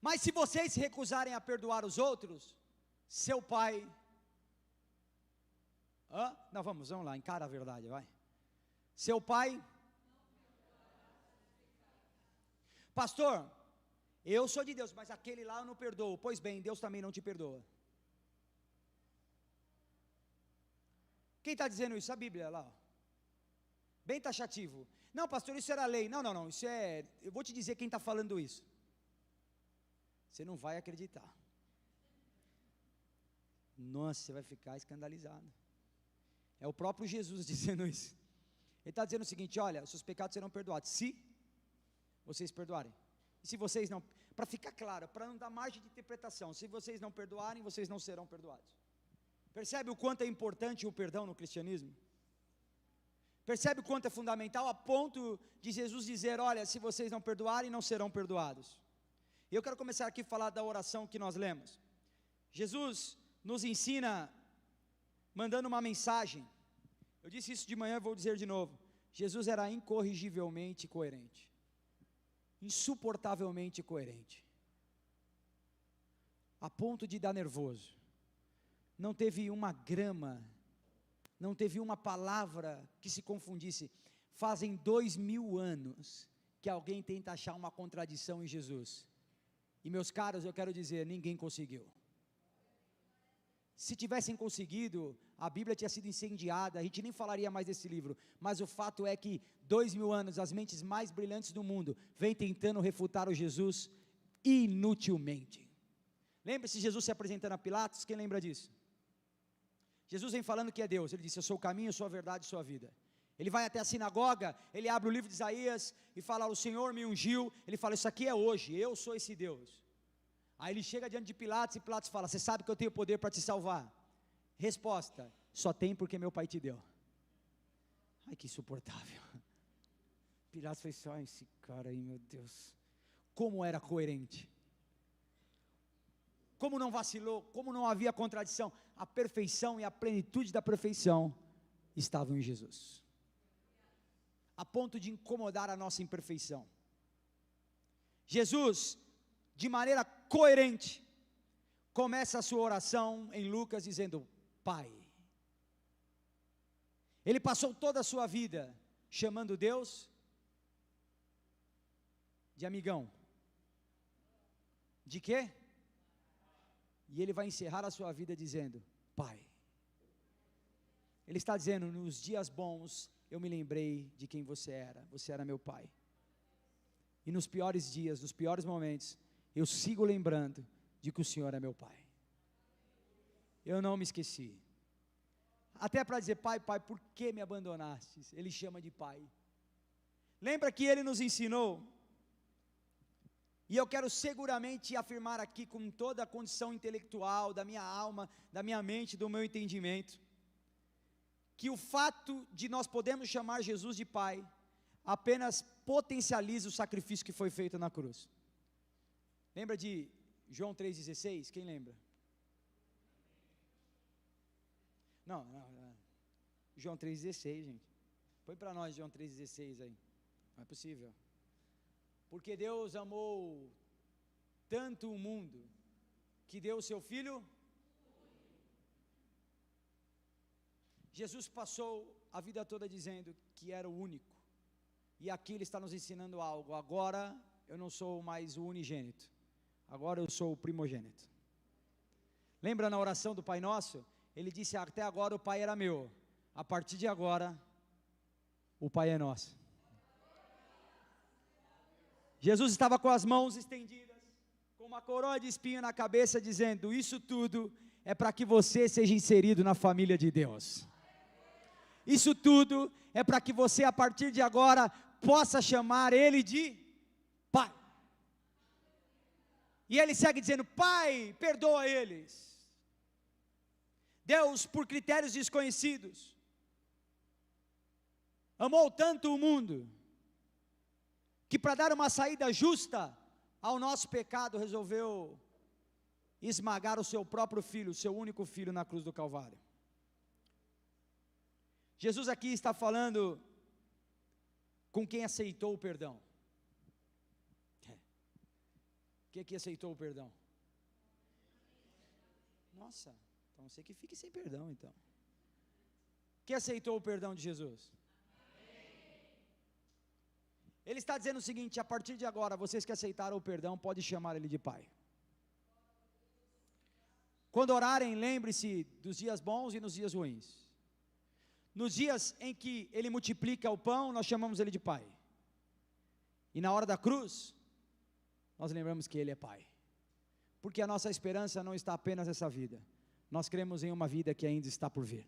Mas se vocês se recusarem a perdoar os outros, seu Pai... Não, vamos lá, encara a verdade, vai. Seu Pai... Pastor, eu sou de Deus, mas aquele lá eu não perdoo. Pois bem, Deus também não te perdoa. Quem está dizendo isso? A Bíblia lá, ó. Bem taxativo. Não, pastor, isso era lei. Não, isso é... Eu vou te dizer quem está falando isso. Você não vai acreditar. Nossa, você vai ficar escandalizado. É o próprio Jesus dizendo isso. Ele está dizendo o seguinte, olha, seus pecados serão perdoados, se vocês perdoarem. E se vocês não, para ficar claro, para não dar margem de interpretação, se vocês não perdoarem, vocês não serão perdoados. Percebe o quanto é importante o perdão no cristianismo? Percebe o quanto é fundamental, a ponto de Jesus dizer, olha, se vocês não perdoarem, não serão perdoados. E eu quero começar aqui a falar da oração que nós lemos. Jesus nos ensina, mandando uma mensagem. Eu disse isso de manhã, vou dizer de novo. Jesus era incorrigivelmente coerente. Insuportavelmente coerente. A ponto de dar nervoso. Não teve uma grama, não teve uma palavra que se confundisse. Fazem 2000 anos que alguém tenta achar uma contradição em Jesus. E meus caros, eu quero dizer, ninguém conseguiu. Se tivessem conseguido, a Bíblia tinha sido incendiada, a gente nem falaria mais desse livro, mas o fato é que 2000 anos, as mentes mais brilhantes do mundo, vêm tentando refutar o Jesus inutilmente. Lembra-se de Jesus se apresentando a Pilatos? Quem lembra disso? Jesus vem falando que é Deus, ele disse, eu sou o caminho, eu sou a verdade, eu sou a vida. Ele vai até a sinagoga, ele abre o livro de Isaías e fala, o Senhor me ungiu, ele fala, isso aqui é hoje, eu sou esse Deus. Aí ele chega diante de Pilatos e Pilatos fala, você sabe que eu tenho poder para te salvar? Resposta, só tem porque meu pai te deu. Ai, que insuportável. Pilatos fez só esse cara aí, meu Deus. Como era coerente. Como não vacilou, como não havia contradição. A perfeição e a plenitude da perfeição estavam em Jesus. A ponto de incomodar a nossa imperfeição. Jesus, de maneira coerente, começa a sua oração em Lucas dizendo, Pai. Ele passou toda a sua vida chamando Deus de amigão. De quê? E Ele vai encerrar a sua vida dizendo: Pai. Ele está dizendo: nos dias bons eu me lembrei de quem você era meu Pai. E nos piores dias, nos piores momentos, eu sigo lembrando de que o Senhor é meu Pai. Eu não me esqueci. Até para dizer: Pai, Pai, por que me abandonaste? Ele chama de Pai. Lembra que Ele nos ensinou? E eu quero seguramente afirmar aqui, com toda a condição intelectual da minha alma, da minha mente, do meu entendimento, que o fato de nós podermos chamar Jesus de Pai, apenas potencializa o sacrifício que foi feito na cruz. Lembra de João 3,16? Quem lembra? Não. João 3,16, gente. Põe para nós João 3,16 aí. Não é possível. Porque Deus amou tanto o mundo, que deu o seu Filho. Jesus passou a vida toda dizendo que era o único. E aqui Ele está nos ensinando algo. Agora eu não sou mais o unigênito. Agora eu sou o primogênito. Lembra na oração do Pai Nosso? Ele disse: até agora o Pai era meu. A partir de agora, o Pai é nosso. Jesus estava com as mãos estendidas, com uma coroa de espinho na cabeça, dizendo: isso tudo é para que você seja inserido na família de Deus. Isso tudo é para que você, a partir de agora, possa chamar Ele de Pai. E Ele segue dizendo: Pai, perdoa eles. Deus, por critérios desconhecidos, amou tanto o mundo, que para dar uma saída justa ao nosso pecado, resolveu esmagar o seu próprio Filho, o seu único Filho, na cruz do Calvário. Jesus aqui está falando com quem aceitou o perdão. Quem aqui aceitou o perdão? Nossa, então você que fique sem perdão então. Quem aceitou o perdão de Jesus? Ele está dizendo o seguinte: a partir de agora, vocês que aceitaram o perdão, podem chamar Ele de Pai. Quando orarem, lembre-se dos dias bons e nos dias ruins. Nos dias em que Ele multiplica o pão, nós chamamos Ele de Pai. E na hora da cruz, nós lembramos que Ele é Pai. Porque a nossa esperança não está apenas nessa vida. Nós cremos em uma vida que ainda está por vir.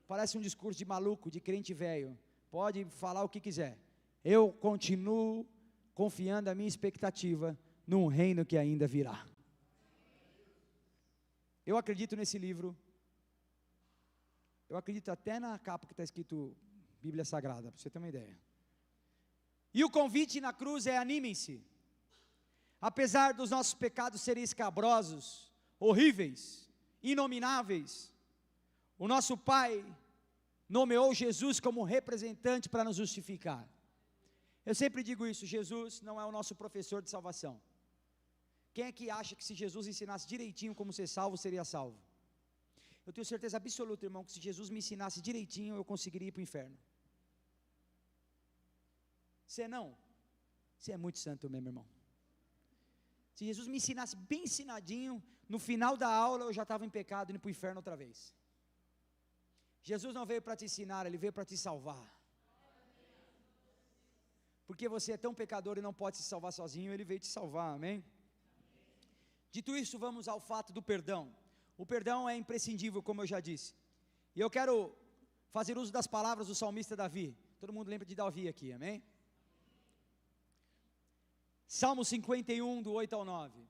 Parece um discurso de maluco, de crente velho. Pode falar o que quiser. Eu continuo confiando a minha expectativa num reino que ainda virá. Eu acredito nesse livro. Eu acredito até na capa que está escrito Bíblia Sagrada, para você ter uma ideia. E o convite na cruz é: animem-se. Apesar dos nossos pecados serem escabrosos, horríveis, inomináveis, o nosso Pai nomeou Jesus como representante para nos justificar. Eu sempre digo isso: Jesus não é o nosso professor de salvação. Quem é que acha que se Jesus ensinasse direitinho como ser salvo, seria salvo? Eu tenho certeza absoluta, irmão, que se Jesus me ensinasse direitinho, eu conseguiria ir para o inferno. Você não? Você é muito santo mesmo, irmão. Se Jesus me ensinasse bem ensinadinho, no final da aula eu já estava em pecado, indo para o inferno outra vez. Jesus não veio para te ensinar, Ele veio para te salvar. Porque você é tão pecador e não pode se salvar sozinho, Ele veio te salvar, amém? Dito isso, vamos ao fato do perdão. O perdão é imprescindível, como eu já disse. E eu quero fazer uso das palavras do salmista Davi. Todo mundo lembra de Davi aqui, amém? Salmo 51, do 8 ao 9.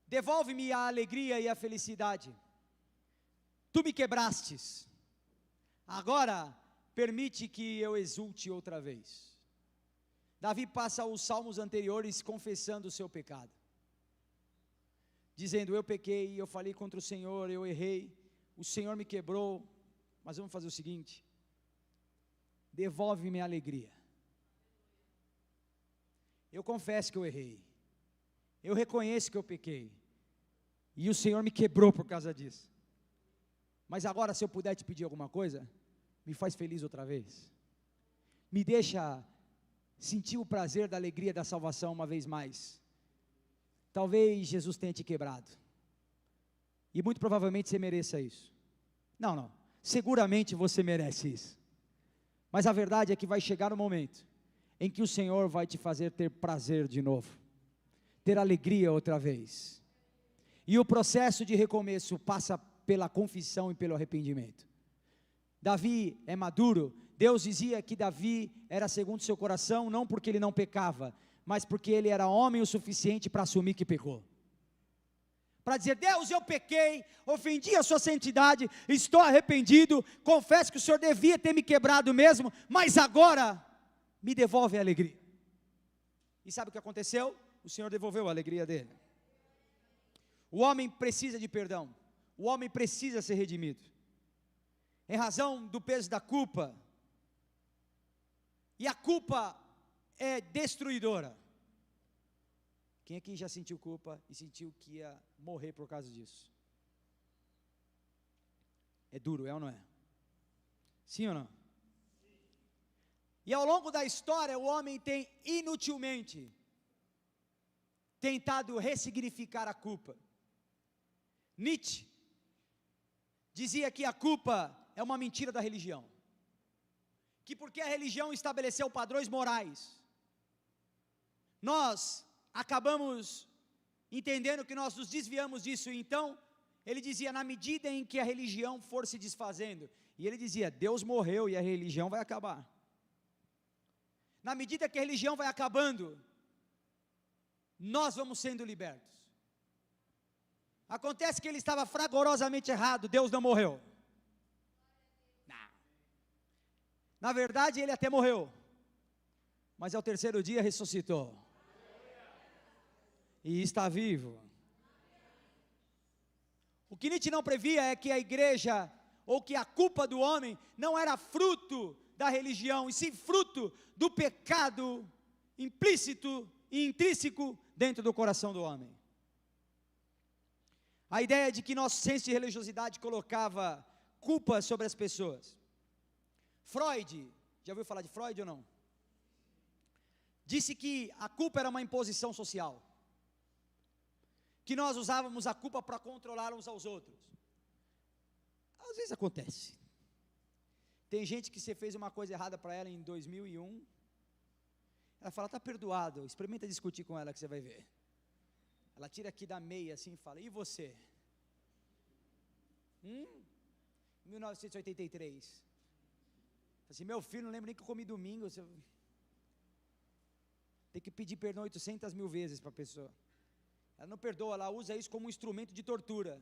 Devolve-me a alegria e a felicidade. Tu me quebrastes. Agora, permite que eu exulte outra vez. Davi passa os salmos anteriores confessando o seu pecado. Dizendo: eu pequei, eu falei contra o Senhor, eu errei, o Senhor me quebrou, mas vamos fazer o seguinte: devolve-me a alegria. Eu confesso que eu errei, eu reconheço que eu pequei, e o Senhor me quebrou por causa disso, mas agora, se eu puder te pedir alguma coisa, me faz feliz outra vez, me deixa sentir o prazer da alegria da salvação uma vez mais. talvez Jesus tenha te quebrado. E muito provavelmente você mereça isso. Não, seguramente você merece isso. Mas a verdade é que vai chegar um momento em que o Senhor vai te fazer ter prazer de novo, ter alegria outra vez. E o processo de recomeço passa pela confissão e pelo arrependimento. Davi é maduro. Deus dizia que Davi era segundo seu coração, não porque ele não pecava, mas porque ele era homem o suficiente para assumir que pecou. Para dizer: Deus, eu pequei, ofendi a sua santidade, estou arrependido, confesso que o Senhor devia ter me quebrado mesmo, mas agora me devolve a alegria. E sabe o que aconteceu? O Senhor devolveu a alegria dele. O homem precisa de perdão, o homem precisa ser redimido, em razão do peso da culpa, e a culpa é destruidora. Quem aqui já sentiu culpa e sentiu que ia morrer por causa disso? É duro, é ou não é? Sim ou não? E ao longo da história, o homem tem inutilmente tentado ressignificar a culpa. Nietzsche dizia que a culpa é uma mentira da religião, que porque a religião estabeleceu padrões morais, nós acabamos entendendo que nós nos desviamos disso. Então, ele dizia, na medida em que a religião for se desfazendo, e ele dizia, Deus morreu e a religião vai acabar. Na medida que a religião vai acabando, nós vamos sendo libertos. Acontece que ele estava fragorosamente errado, Deus não morreu. Não. Na verdade, ele até morreu, mas ao terceiro dia ressuscitou. E está vivo. O que Nietzsche não previa é que a igreja, ou que a culpa do homem, não era fruto da religião, e sim fruto do pecado implícito e intrínseco dentro do coração do homem. A ideia de que nosso senso de religiosidade colocava culpa sobre as pessoas. Freud, já ouviu falar de Freud ou não? Disse que a culpa era uma imposição social, que nós usávamos a culpa para controlar uns aos outros. Às vezes acontece. Tem gente que você fez uma coisa errada para ela em 2001, ela fala, está perdoado, experimenta discutir com ela que você vai ver. Ela tira aqui da meia assim e fala, e você? 1983. Assim, meu filho, não lembra nem que eu comi domingo. Você tem que pedir perdão 800 mil vezes para a pessoa. Ela não perdoa, ela usa isso como um instrumento de tortura.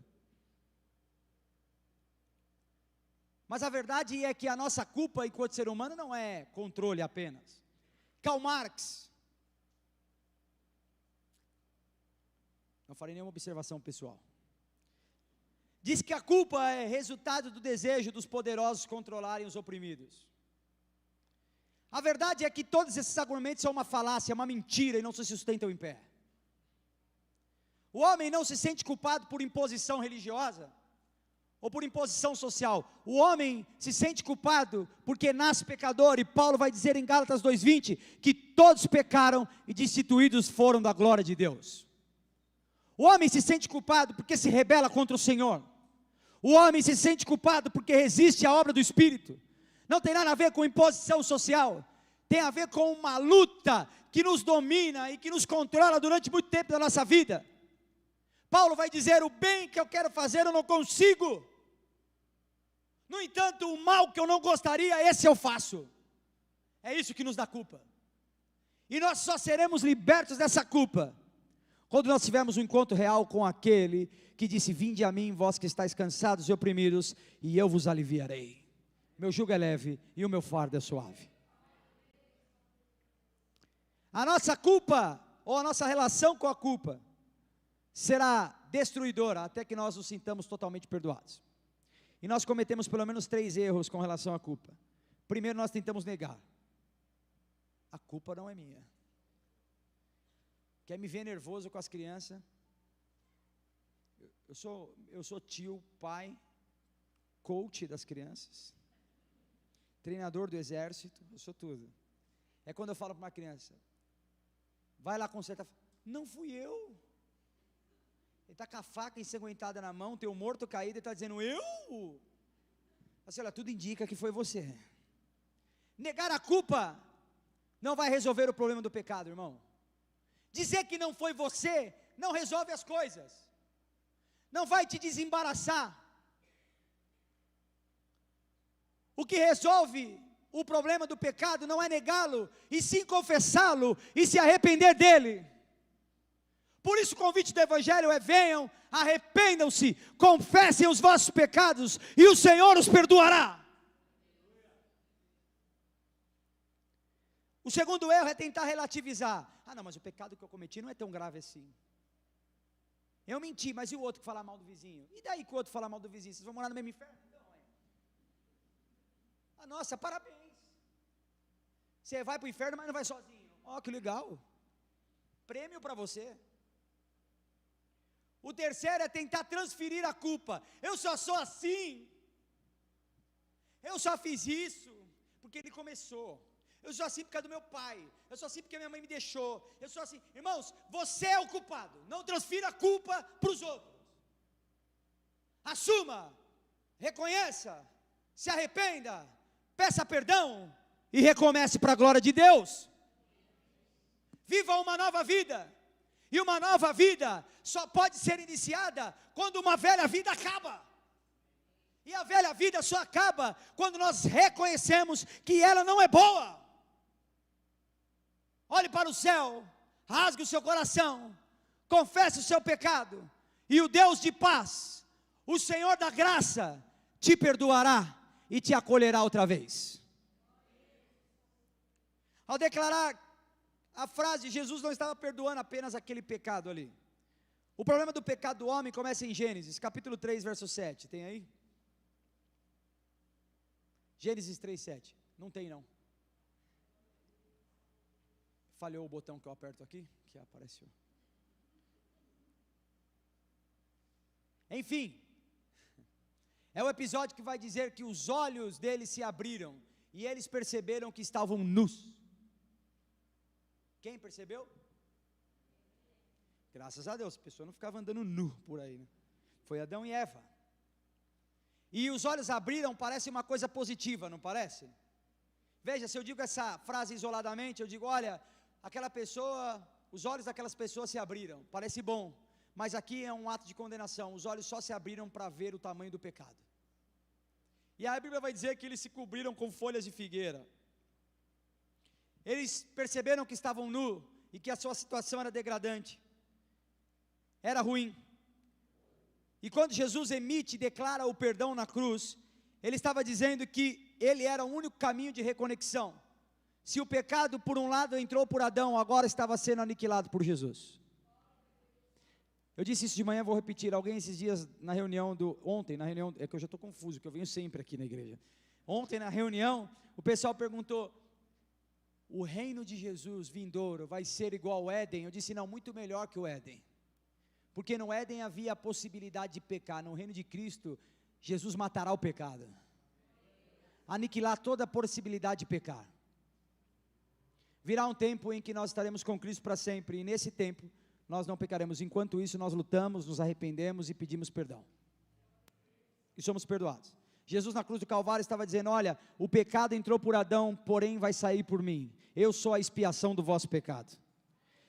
Mas a verdade é que a nossa culpa enquanto ser humano não é controle apenas. Karl Marx, não farei nenhuma observação pessoal, diz que a culpa é resultado do desejo dos poderosos controlarem os oprimidos. A verdade é que todos esses argumentos são uma falácia, uma mentira e não se sustentam em pé. O homem não se sente culpado por imposição religiosa ou por imposição social. O homem se sente culpado porque nasce pecador, e Paulo vai dizer em Gálatas 2:20 que todos pecaram e destituídos foram da glória de Deus. O homem se sente culpado porque se rebela contra o Senhor. O homem se sente culpado porque resiste à obra do Espírito. Não tem nada a ver com imposição social, tem a ver com uma luta que nos domina e que nos controla durante muito tempo da nossa vida. Paulo vai dizer, o bem que eu quero fazer eu não consigo, no entanto o mal que eu não gostaria, esse eu faço. É isso que nos dá culpa, e nós só seremos libertos dessa culpa quando nós tivermos um encontro real com aquele que disse, vinde a mim vós que estáis cansados e oprimidos, e eu vos aliviarei, meu jugo é leve e o meu fardo é suave. A nossa culpa, ou a nossa relação com a culpa, será destruidora até que nós nos sintamos totalmente perdoados. E nós cometemos pelo menos 3 erros com relação à culpa. Primeiro, nós tentamos negar. A culpa não é minha. Quer me ver nervoso com as crianças? Eu sou tio, pai, coach das crianças, treinador do exército, eu sou tudo. É quando eu falo para uma criança, vai lá consertar, não fui eu. Ele está com a faca ensanguentada na mão, tem o morto caído e está dizendo, eu? Assim, olha, tudo indica que foi você. Negar a culpa não vai resolver o problema do pecado, irmão. Dizer que não foi você, não resolve as coisas. Não vai te desembaraçar. O que resolve o problema do pecado não é negá-lo, e sim confessá-lo e se arrepender dele. Por isso o convite do Evangelho é: venham, arrependam-se, confessem os vossos pecados, e o Senhor os perdoará. O segundo erro é tentar relativizar. Ah não, mas o pecado que eu cometi não é tão grave assim. Eu menti, mas e o outro que fala mal do vizinho? E daí que o outro fala mal do vizinho? Vocês vão morar no mesmo inferno? Não, Ah, nossa, parabéns. Você vai para o inferno, mas não vai sozinho. Ó, que legal. Prêmio para você. O terceiro é tentar transferir a culpa. Eu só sou assim. Eu só fiz isso porque ele começou. Eu sou assim por causa do meu pai. Eu sou assim porque minha mãe me deixou. Eu sou assim. Irmãos, você é o culpado. Não transfira a culpa para os outros. Assuma, reconheça, se arrependa, peça perdão e recomece para a glória de Deus. Viva uma nova vida. E uma nova vida só pode ser iniciada quando uma velha vida acaba. E a velha vida só acaba quando nós reconhecemos que ela não é boa. Olhe para o céu, rasgue o seu coração, confesse o seu pecado, e o Deus de paz, o Senhor da graça, te perdoará e te acolherá outra vez. Ao declarar a frase, Jesus não estava perdoando apenas aquele pecado ali. O problema do pecado do homem começa em Gênesis, capítulo 3, verso 7, tem aí? Gênesis 3, 7, não tem não. Falhou o botão que eu aperto aqui, que apareceu. Enfim, é o episódio que vai dizer que os olhos deles se abriram, e eles perceberam que estavam nus. Quem percebeu? Graças a Deus, a pessoa não ficava andando nu por aí, né? Foi Adão e Eva. E os olhos abriram, parece uma coisa positiva, não parece? Veja, se eu digo essa frase isoladamente, eu digo, olha, aquela pessoa, os olhos daquelas pessoas se abriram, parece bom, mas aqui é um ato de condenação, os olhos só se abriram para ver o tamanho do pecado. E a Bíblia vai dizer que eles se cobriram com folhas de figueira. Eles perceberam que estavam nus e que a sua situação era degradante, era ruim. E quando Jesus emite e declara o perdão na cruz, ele estava dizendo que ele era o único caminho de reconexão. Se o pecado por um lado entrou por Adão, agora estava sendo aniquilado por Jesus. Eu disse isso de manhã, vou repetir. Alguém esses dias ontem na reunião, é que eu já estou confuso, porque eu venho sempre aqui na igreja. Ontem na reunião, o pessoal perguntou, o reino de Jesus vindouro vai ser igual ao Éden? Eu disse, não, muito melhor que o Éden. Porque no Éden havia a possibilidade de pecar, no reino de Cristo, Jesus matará o pecado. Aniquilar toda a possibilidade de pecar. Virá um tempo em que nós estaremos com Cristo para sempre, e nesse tempo nós não pecaremos. Enquanto isso nós lutamos, nos arrependemos e pedimos perdão. E somos perdoados. Jesus na cruz do Calvário estava dizendo, olha, o pecado entrou por Adão, porém vai sair por mim. Eu sou a expiação do vosso pecado.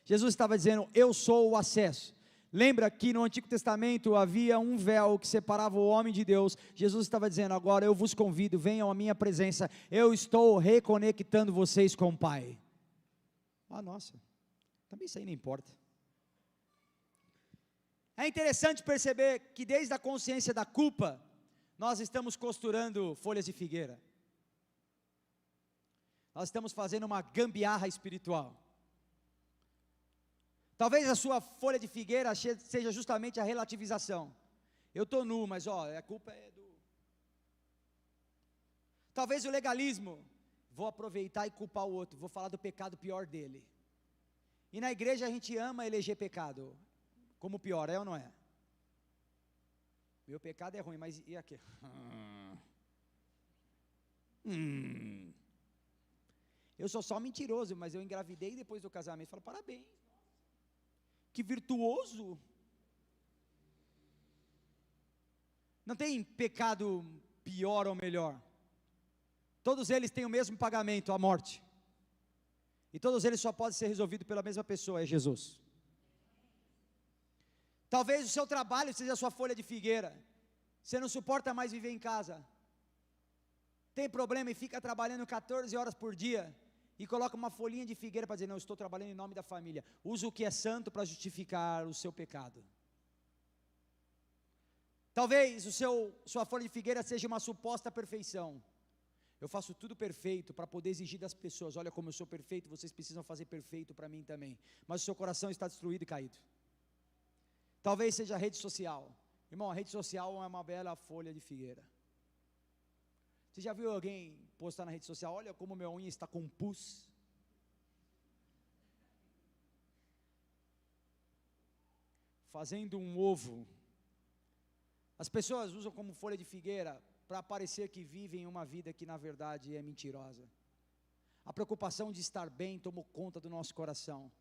Jesus estava dizendo, eu sou o acesso. Lembra que no Antigo Testamento havia um véu que separava o homem de Deus. Jesus estava dizendo, agora eu vos convido, venham à minha presença, eu estou reconectando vocês com o Pai. Ah, nossa, também isso aí não importa. É interessante perceber que desde a consciência da culpa, nós estamos costurando folhas de figueira. Nós estamos fazendo uma gambiarra espiritual. Talvez a sua folha de figueira seja justamente a relativização. Eu estou nu, mas a culpa é do... Talvez o legalismo, vou aproveitar e culpar o outro, vou falar do pecado pior dele. E na igreja a gente ama eleger pecado, como pior, é ou não é? Meu pecado é ruim, mas e aqui? Eu sou só mentiroso, mas eu engravidei depois do casamento. Falo, parabéns. Que virtuoso. Não tem pecado pior ou melhor. Todos eles têm o mesmo pagamento, a morte. E todos eles só podem ser resolvidos pela mesma pessoa, é Jesus. Talvez o seu trabalho seja a sua folha de figueira. Você não suporta mais viver em casa. Tem problema e fica trabalhando 14 horas por dia. E coloca uma folhinha de figueira para dizer, não, eu estou trabalhando em nome da família. Usa o que é santo para justificar o seu pecado. Talvez sua folha de figueira seja uma suposta perfeição. Eu faço tudo perfeito para poder exigir das pessoas, olha como eu sou perfeito, vocês precisam fazer perfeito para mim também. Mas o seu coração está destruído e caído. Talvez seja a rede social. Irmão, a rede social é uma bela folha de figueira. Você já viu alguém postar na rede social, olha como minha unha está com pus? Fazendo um ovo. As pessoas usam como folha de figueira para parecer que vivem uma vida que na verdade é mentirosa. A preocupação de estar bem tomou conta do nosso coração,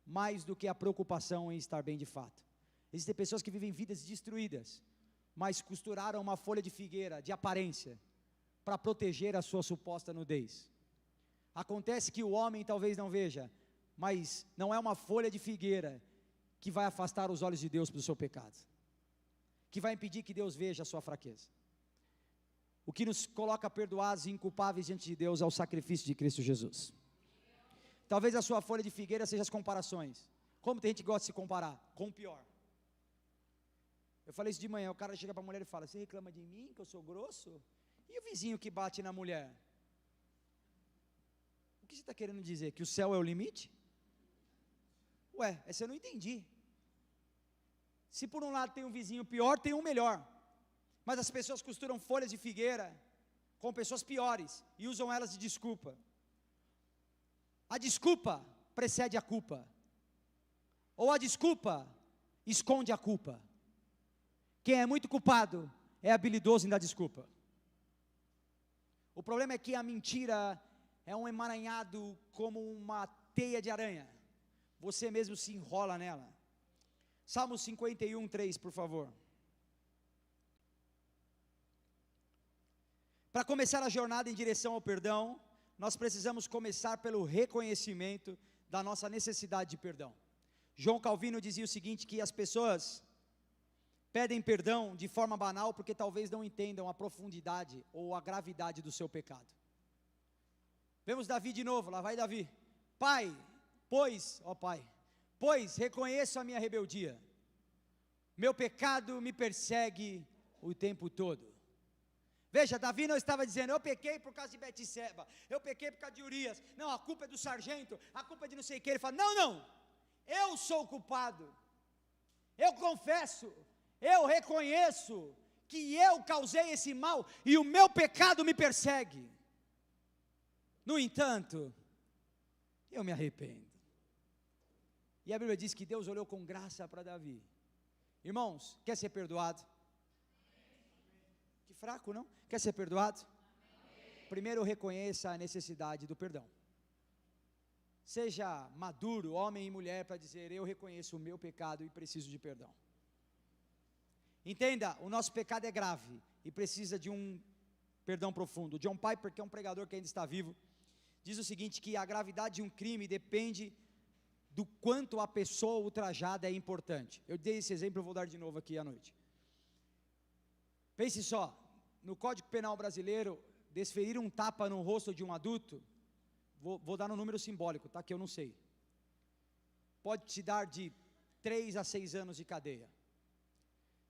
mais do que a preocupação em estar bem de fato. Existem pessoas que vivem vidas destruídas, mas costuraram uma folha de figueira de aparência, para proteger a sua suposta nudez. Acontece que o homem talvez não veja, mas não é uma folha de figueira que vai afastar os olhos de Deus do seu pecado, que vai impedir que Deus veja a sua fraqueza. O que nos coloca perdoados e inculpáveis diante de Deus é o sacrifício de Cristo Jesus. Talvez a sua folha de figueira seja as comparações. Como tem gente que gosta de se comparar com o pior. Eu falei isso de manhã, o cara chega para a mulher e fala, você reclama de mim, que eu sou grosso? E o vizinho que bate na mulher? O que você está querendo dizer? Que o céu é o limite? Ué, essa eu não entendi. Se por um lado tem um vizinho pior, tem um melhor. Mas as pessoas costuram folhas de figueira com pessoas piores e usam elas de desculpa. A desculpa precede a culpa. Ou a desculpa esconde a culpa. Quem é muito culpado é habilidoso em dar desculpa. O problema é que a mentira é um emaranhado como uma teia de aranha. Você mesmo se enrola nela. Salmo 51, 3, por favor. Para começar a jornada em direção ao perdão, nós precisamos começar pelo reconhecimento da nossa necessidade de perdão. João Calvino dizia o seguinte, que as pessoas pedem perdão de forma banal porque talvez não entendam a profundidade ou a gravidade do seu pecado. Vemos Davi de novo, lá vai Davi. Pai, pois reconheço a minha rebeldia. Meu pecado me persegue o tempo todo. Veja, Davi não estava dizendo, eu pequei por causa de Betseba, eu pequei por causa de Urias, não, a culpa é do sargento, a culpa é de não sei o que. Ele fala, não, eu sou o culpado, eu confesso, eu reconheço que eu causei esse mal e o meu pecado me persegue. No entanto, eu me arrependo. E a Bíblia diz que Deus olhou com graça para Davi. Irmãos, quer ser perdoado? Que fraco, não? Quer ser perdoado? Primeiro reconheça a necessidade do perdão. Seja maduro, homem e mulher, para dizer, eu reconheço o meu pecado e preciso de perdão. Entenda, o nosso pecado é grave e precisa de um perdão profundo. John Piper, que é um pregador que ainda está vivo, diz o seguinte, que a gravidade de um crime depende do quanto a pessoa ultrajada é importante. Eu dei esse exemplo, eu vou dar de novo aqui à noite. Pense só, no Código Penal brasileiro, desferir um tapa no rosto de um adulto, vou dar um número simbólico, tá, que eu não sei, pode te dar de 3 a 6 anos de cadeia.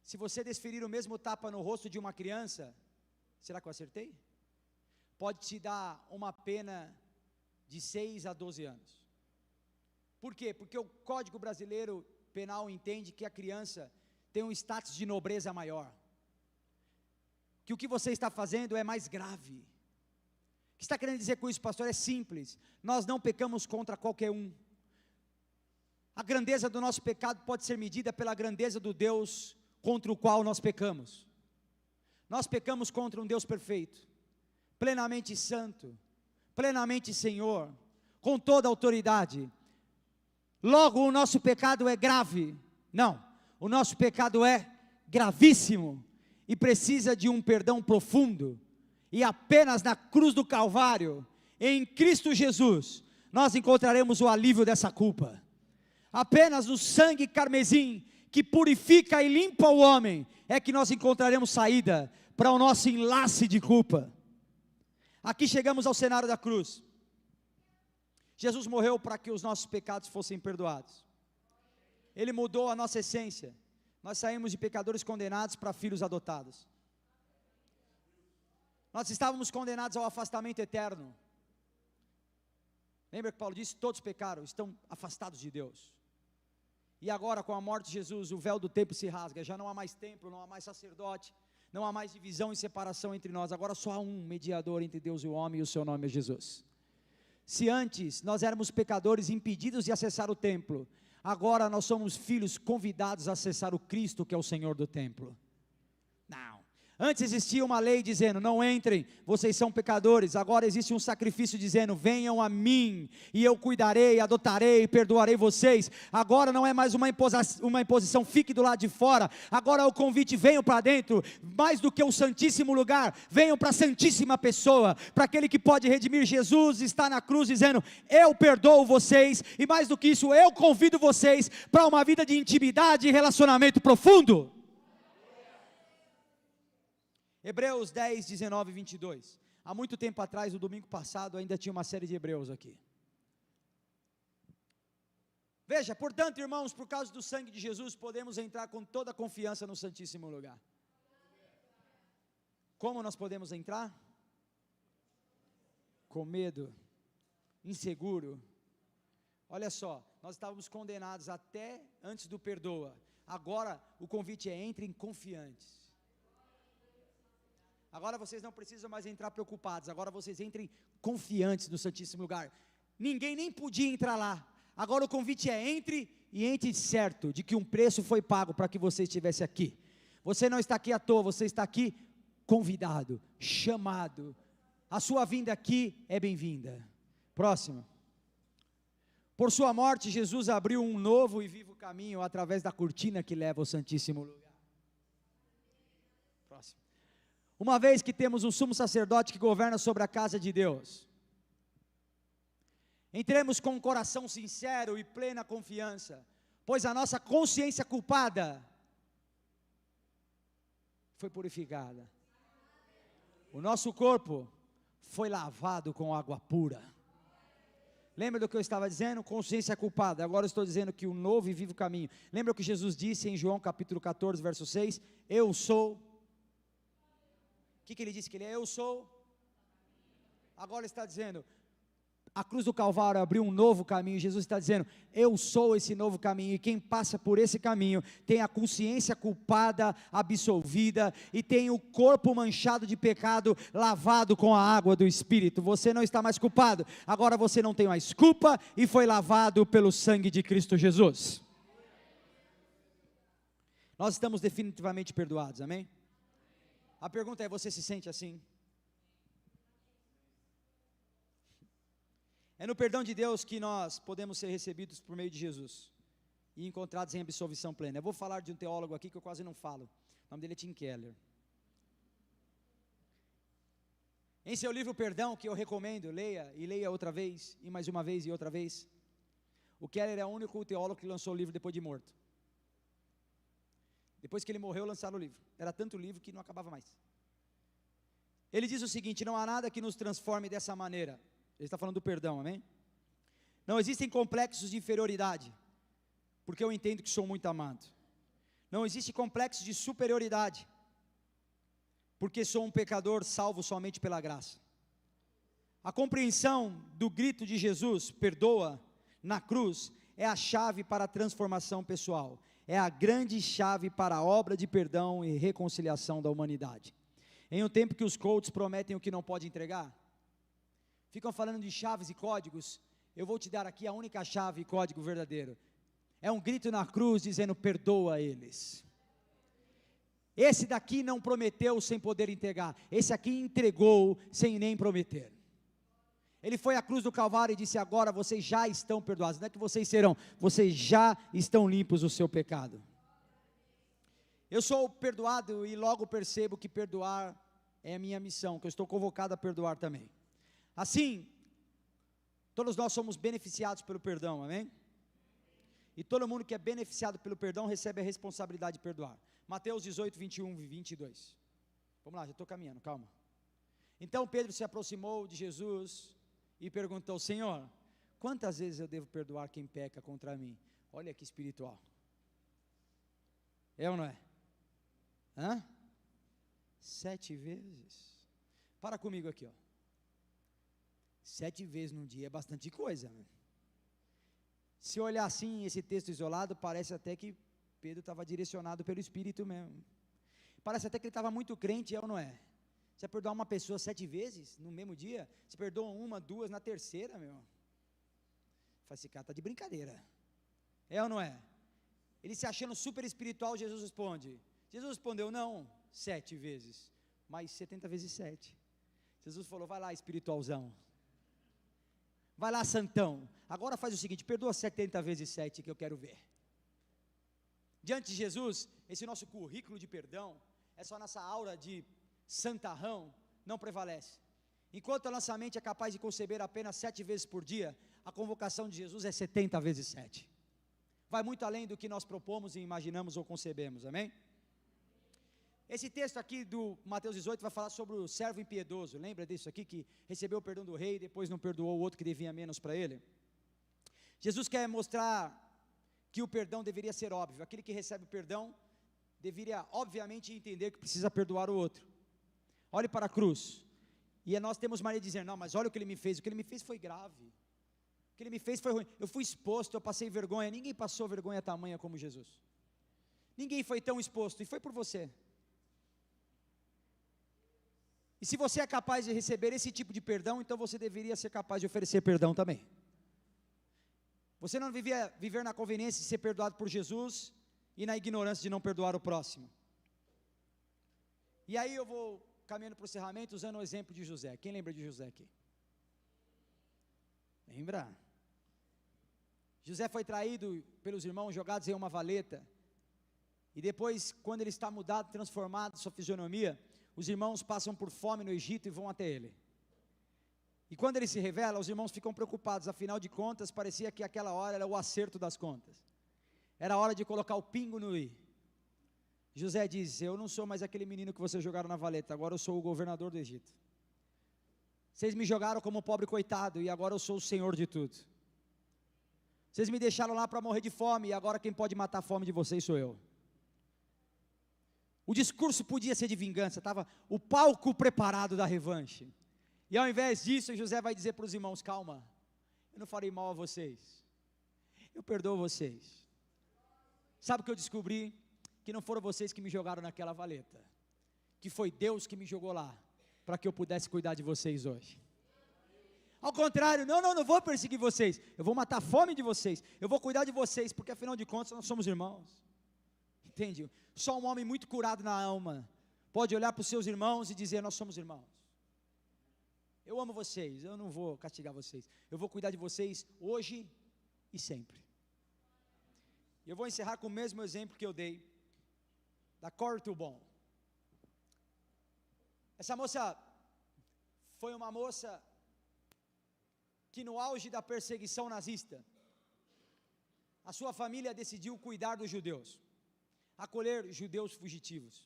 Se você desferir o mesmo tapa no rosto de uma criança, será que eu acertei? Pode te dar uma pena de 6 a 12 anos. Por quê? Porque o Código Brasileiro Penal entende que a criança tem um status de nobreza maior. Que o que você está fazendo é mais grave. O que está querendo dizer com isso, pastor? É simples. Nós não pecamos contra qualquer um. A grandeza do nosso pecado pode ser medida pela grandeza do Deus contra o qual nós pecamos. Nós pecamos contra um Deus perfeito, plenamente santo, plenamente Senhor, com toda a autoridade. Logo, o nosso pecado é grave. Não, o nosso pecado é gravíssimo. e precisa de um perdão profundo, e apenas na cruz do Calvário, em Cristo Jesus, nós encontraremos o alívio dessa culpa. Apenas no sangue carmesim, que purifica e limpa o homem, é que nós encontraremos saída para o nosso enlace de culpa. Aqui chegamos ao cenário da cruz. Jesus morreu para que os nossos pecados fossem perdoados. Ele mudou a nossa essência. Nós saímos de pecadores condenados para filhos adotados. Nós estávamos condenados ao afastamento eterno. Lembra que Paulo disse? Todos pecaram, estão afastados de Deus. E agora, com a morte de Jesus, o véu do templo se rasga. Já não há mais templo, não há mais sacerdote, não há mais divisão e separação entre nós. Agora só há um mediador entre Deus e o homem, e o seu nome é Jesus. Se antes nós éramos pecadores impedidos de acessar o templo, agora nós somos filhos convidados a acessar o Cristo, que é o Senhor do templo. Não. Antes existia uma lei dizendo, não entrem, vocês são pecadores. Agora existe um sacrifício dizendo, venham a mim, e eu cuidarei, adotarei e perdoarei vocês. Agora não é mais uma imposição, fique do lado de fora. Agora é o convite, venham para dentro. Mais do que um santíssimo lugar, venham para a santíssima pessoa, para aquele que pode redimir. Jesus está na cruz dizendo, eu perdoo vocês, e mais do que isso, eu convido vocês para uma vida de intimidade e relacionamento profundo. Hebreus 10, 19 e 22. Há muito tempo atrás, no domingo passado, ainda tinha uma série de Hebreus aqui. Veja, portanto, irmãos, por causa do sangue de Jesus, podemos entrar com toda a confiança no Santíssimo Lugar. Como nós podemos entrar? Com medo, inseguro. Olha só, nós estávamos condenados até antes do perdoa. Agora, o convite é, entrem confiantes. Agora vocês não precisam mais entrar preocupados, agora vocês entrem confiantes no Santíssimo Lugar. Ninguém nem podia entrar lá. Agora o convite é, entre e entre certo de que um preço foi pago para que você estivesse aqui. Você não está aqui à toa, você está aqui convidado, chamado. A sua vinda aqui é bem-vinda. Próximo. Por sua morte, Jesus abriu um novo e vivo caminho através da cortina que leva ao Santíssimo Lugar. Próximo. Uma vez que temos um sumo sacerdote que governa sobre a casa de Deus, entremos com um coração sincero e plena confiança, pois a nossa consciência culpada foi purificada. O nosso corpo foi lavado com água pura. Lembra do que eu estava dizendo? Consciência culpada. Agora eu estou dizendo que o novo e vivo caminho. Lembra o que Jesus disse em João capítulo 14, verso 6? Eu sou. O que ele disse que ele é? Eu sou. Agora ele está dizendo, a cruz do Calvário abriu um novo caminho. Jesus está dizendo, eu sou esse novo caminho. E quem passa por esse caminho tem a consciência culpada absolvida e tem o corpo manchado de pecado lavado com a água do Espírito. Você não está mais culpado. Agora você não tem mais culpa e foi lavado pelo sangue de Cristo Jesus. Nós estamos definitivamente perdoados, amém? A pergunta é, você se sente assim? É no perdão de Deus que nós podemos ser recebidos por meio de Jesus e encontrados em absolvição plena. Eu vou falar de um teólogo aqui que eu quase não falo. O nome dele é Tim Keller. Em seu livro Perdão, que eu recomendo, leia e leia outra vez, e mais uma vez e outra vez. O Keller é o único teólogo que lançou o livro depois de morto. Depois que ele morreu, lançaram o livro. Era tanto livro que não acabava mais. Ele diz o seguinte, não há nada que nos transforme dessa maneira. Ele está falando do perdão, amém? Não existem complexos de inferioridade, porque eu entendo que sou muito amado. Não existe complexo de superioridade, porque sou um pecador salvo somente pela graça. A compreensão do grito de Jesus, perdoa, na cruz, é a chave para a transformação pessoal. É a grande chave para a obra de perdão e reconciliação da humanidade. Em um tempo que os coaches prometem o que não pode entregar, ficam falando de chaves e códigos, eu vou te dar aqui a única chave e código verdadeiro. É um grito na cruz dizendo, perdoa eles. Esse daqui não prometeu sem poder entregar, esse aqui entregou sem nem prometer. Ele foi à cruz do Calvário e disse, agora vocês já estão perdoados. Não é que vocês serão, vocês já estão limpos do seu pecado. Eu sou perdoado e logo percebo que perdoar é a minha missão, que eu estou convocado a perdoar também. Assim, todos nós somos beneficiados pelo perdão, amém? E todo mundo que é beneficiado pelo perdão recebe a responsabilidade de perdoar. Mateus 18, 21 e 22. Vamos lá, já estou caminhando, calma. Então Pedro se aproximou de Jesus e perguntou: Senhor, quantas vezes eu devo perdoar quem peca contra mim? Olha que espiritual. É ou não é? 7 vezes. Para comigo aqui, ó. 7 vezes num dia é bastante coisa, né? Se olhar assim, esse texto isolado, parece até que Pedro estava direcionado pelo Espírito mesmo. Parece até que ele estava muito crente, é ou não é? Você perdoar uma pessoa 7 vezes no mesmo dia, você perdoa 1, 2, na terceira, meu. Faz, esse cara está de brincadeira. É ou não é? Ele se achando super espiritual, Jesus responde. Jesus respondeu, não, 7 vezes, mas 70 vezes 7. Jesus falou, vai lá, espiritualzão. Vai lá, santão. Agora faz o seguinte, perdoa 70 vezes 7 que eu quero ver. Diante de Jesus, esse nosso currículo de perdão, essa nossa aura de santarrão, não prevalece. Enquanto a nossa mente é capaz de conceber apenas 7 vezes por dia, a convocação de Jesus é 70 vezes 7. Vai muito além do que nós propomos e imaginamos ou concebemos, amém? Esse texto aqui do Mateus 18 vai falar sobre o servo impiedoso. Lembra disso aqui, que recebeu o perdão do rei e depois não perdoou o outro que devia menos para ele? Jesus quer mostrar que o perdão deveria ser óbvio. Aquele que recebe o perdão deveria obviamente entender que precisa perdoar o outro. Olhe para a cruz. E nós temos mania de dizer, não, mas olha o que ele me fez. O que ele me fez foi grave. O que ele me fez foi ruim. Eu fui exposto, eu passei vergonha. Ninguém passou vergonha tamanha como Jesus. Ninguém foi tão exposto, e foi por você. E se você é capaz de receber esse tipo de perdão, então você deveria ser capaz de oferecer perdão também. Você não devia viver na conveniência de ser perdoado por Jesus e na ignorância de não perdoar o próximo. E aí eu vou caminhando para o encerramento usando o exemplo de José. Quem lembra de José aqui? Lembra? José foi traído pelos irmãos, jogados em uma valeta. E depois, quando ele está mudado, transformado, sua fisionomia, os irmãos passam por fome no Egito e vão até ele. E quando ele se revela, os irmãos ficam preocupados, afinal de contas, parecia que aquela hora era o acerto das contas. Era a hora de colocar o pingo no i. José diz, eu não sou mais aquele menino que vocês jogaram na valeta, agora eu sou o governador do Egito. Vocês me jogaram como pobre coitado, e agora eu sou o senhor de tudo. Vocês me deixaram lá para morrer de fome, e agora quem pode matar a fome de vocês sou eu. O discurso podia ser de vingança, estava o palco preparado da revanche. E ao invés disso, José vai dizer para os irmãos, calma, eu não farei mal a vocês, eu perdoo vocês. Sabe o que eu descobri? Que não foram vocês que me jogaram naquela valeta, que foi Deus que me jogou lá, para que eu pudesse cuidar de vocês hoje. Ao contrário, não vou perseguir vocês, eu vou matar a fome de vocês, eu vou cuidar de vocês, porque afinal de contas nós somos irmãos. Entende? Só um homem muito curado na alma pode olhar para os seus irmãos e dizer, nós somos irmãos. Eu amo vocês, eu não vou castigar vocês, eu vou cuidar de vocês hoje e sempre. E eu vou encerrar com o mesmo exemplo que eu dei, da Corrie ten Boom. Essa moça foi uma moça que no auge da perseguição nazista, a sua família decidiu cuidar dos judeus, acolher judeus fugitivos.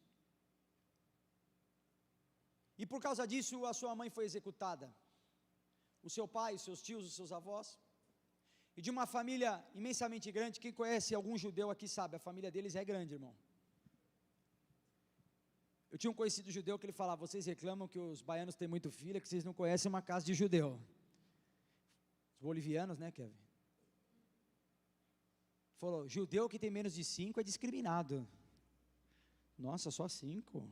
E por causa disso, a sua mãe foi executada, o seu pai, os seus tios, os seus avós, e de uma família imensamente grande. Quem conhece algum judeu aqui sabe, a família deles é grande, irmão. Eu tinha um conhecido judeu que ele falava, vocês reclamam que os baianos têm muito filho, é que vocês não conhecem uma casa de judeu. Os bolivianos, né, Kevin? Falou, judeu que tem menos de 5 é discriminado. Nossa, só 5?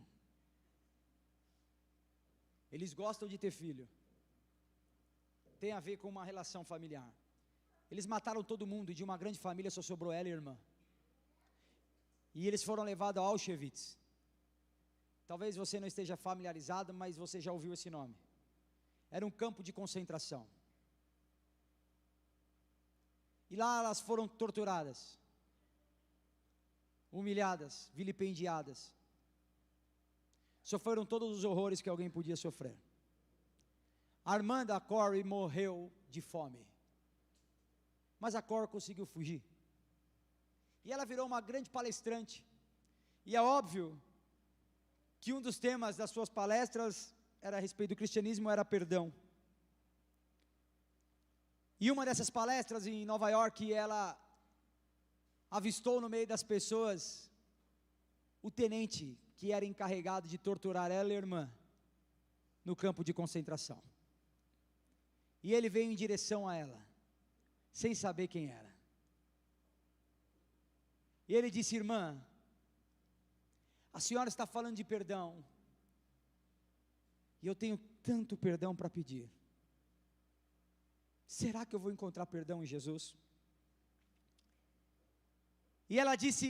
Eles gostam de ter filho. Tem a ver com uma relação familiar. Eles mataram todo mundo e de uma grande família só sobrou ela e a irmã. E eles foram levados a Auschwitz. Talvez você não esteja familiarizado, mas você já ouviu esse nome. Era um campo de concentração. E lá elas foram torturadas. humilhadas, vilipendiadas, sofreram todos os horrores que alguém podia sofrer. A irmã da Corey morreu de fome, mas a Corey conseguiu fugir, e ela virou uma grande palestrante, e é óbvio que um dos temas das suas palestras era a respeito do cristianismo, era perdão. E uma dessas palestras em Nova York, ela avistou no meio das pessoas o tenente que era encarregado de torturar ela e a irmã no campo de concentração. E ele veio em direção a ela, sem saber quem era. E ele disse: irmã, a senhora está falando de perdão, e eu tenho tanto perdão para pedir. Será que eu vou encontrar perdão em Jesus? E ela disse: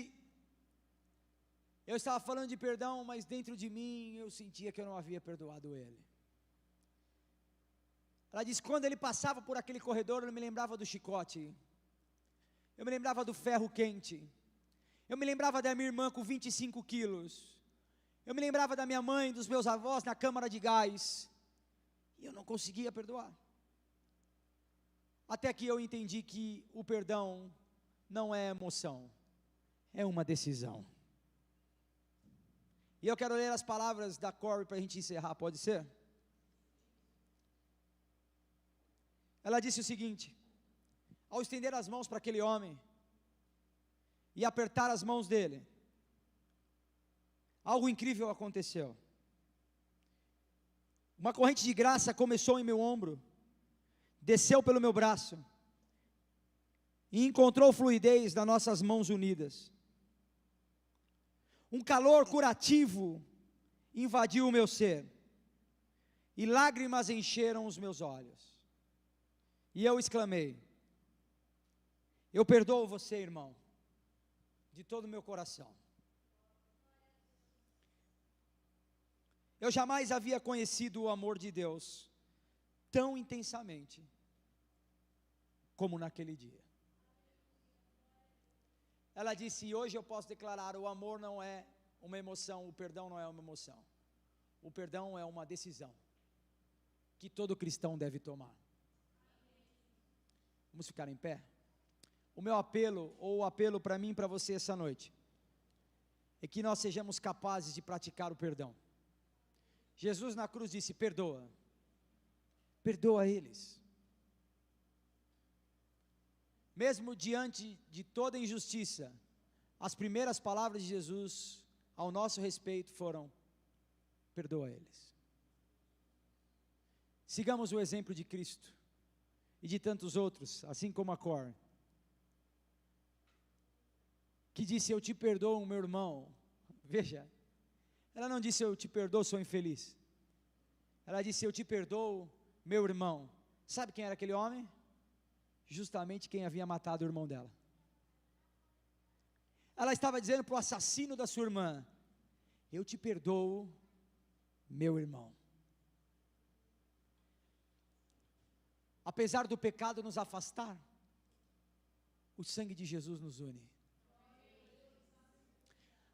eu estava falando de perdão, mas dentro de mim eu sentia que eu não havia perdoado ele. Ela disse: quando ele passava por aquele corredor, eu me lembrava do chicote, eu me lembrava do ferro quente, eu me lembrava da minha irmã com 25 quilos, eu me lembrava da minha mãe, dos meus avós na câmara de gás, e eu não conseguia perdoar. Até que eu entendi que o perdão não é emoção, é uma decisão. E eu quero ler as palavras da Corey para a gente encerrar, pode ser? Ela disse o seguinte: ao estender as mãos para aquele homem e apertar as mãos dele, algo incrível aconteceu. Uma corrente de graça começou em meu ombro, desceu pelo meu braço e encontrou fluidez nas nossas mãos unidas. Um calor curativo invadiu o meu ser, e lágrimas encheram os meus olhos. E eu exclamei: eu perdoo você, irmão, de todo o meu coração. Eu jamais havia conhecido o amor de Deus tão intensamente como naquele dia. Ela disse: e hoje eu posso declarar, o amor não é uma emoção, o perdão não é uma emoção, o perdão é uma decisão, que todo cristão deve tomar. Vamos ficar em pé? O meu apelo, ou o apelo para mim e para você essa noite, é que nós sejamos capazes de praticar o perdão. Jesus na cruz disse: perdoa, perdoa eles. Mesmo diante de toda injustiça, as primeiras palavras de Jesus ao nosso respeito foram: perdoa eles. Sigamos o exemplo de Cristo e de tantos outros, assim como a Cor, que disse: eu te perdoo, meu irmão. Veja, ela não disse: eu te perdoo, sou infeliz. Ela disse: eu te perdoo, meu irmão. Sabe quem era aquele homem? Justamente quem havia matado o irmão dela. Ela estava dizendo para o assassino da sua irmã: eu te perdoo, meu irmão. Apesar do pecado nos afastar, o sangue de Jesus nos une.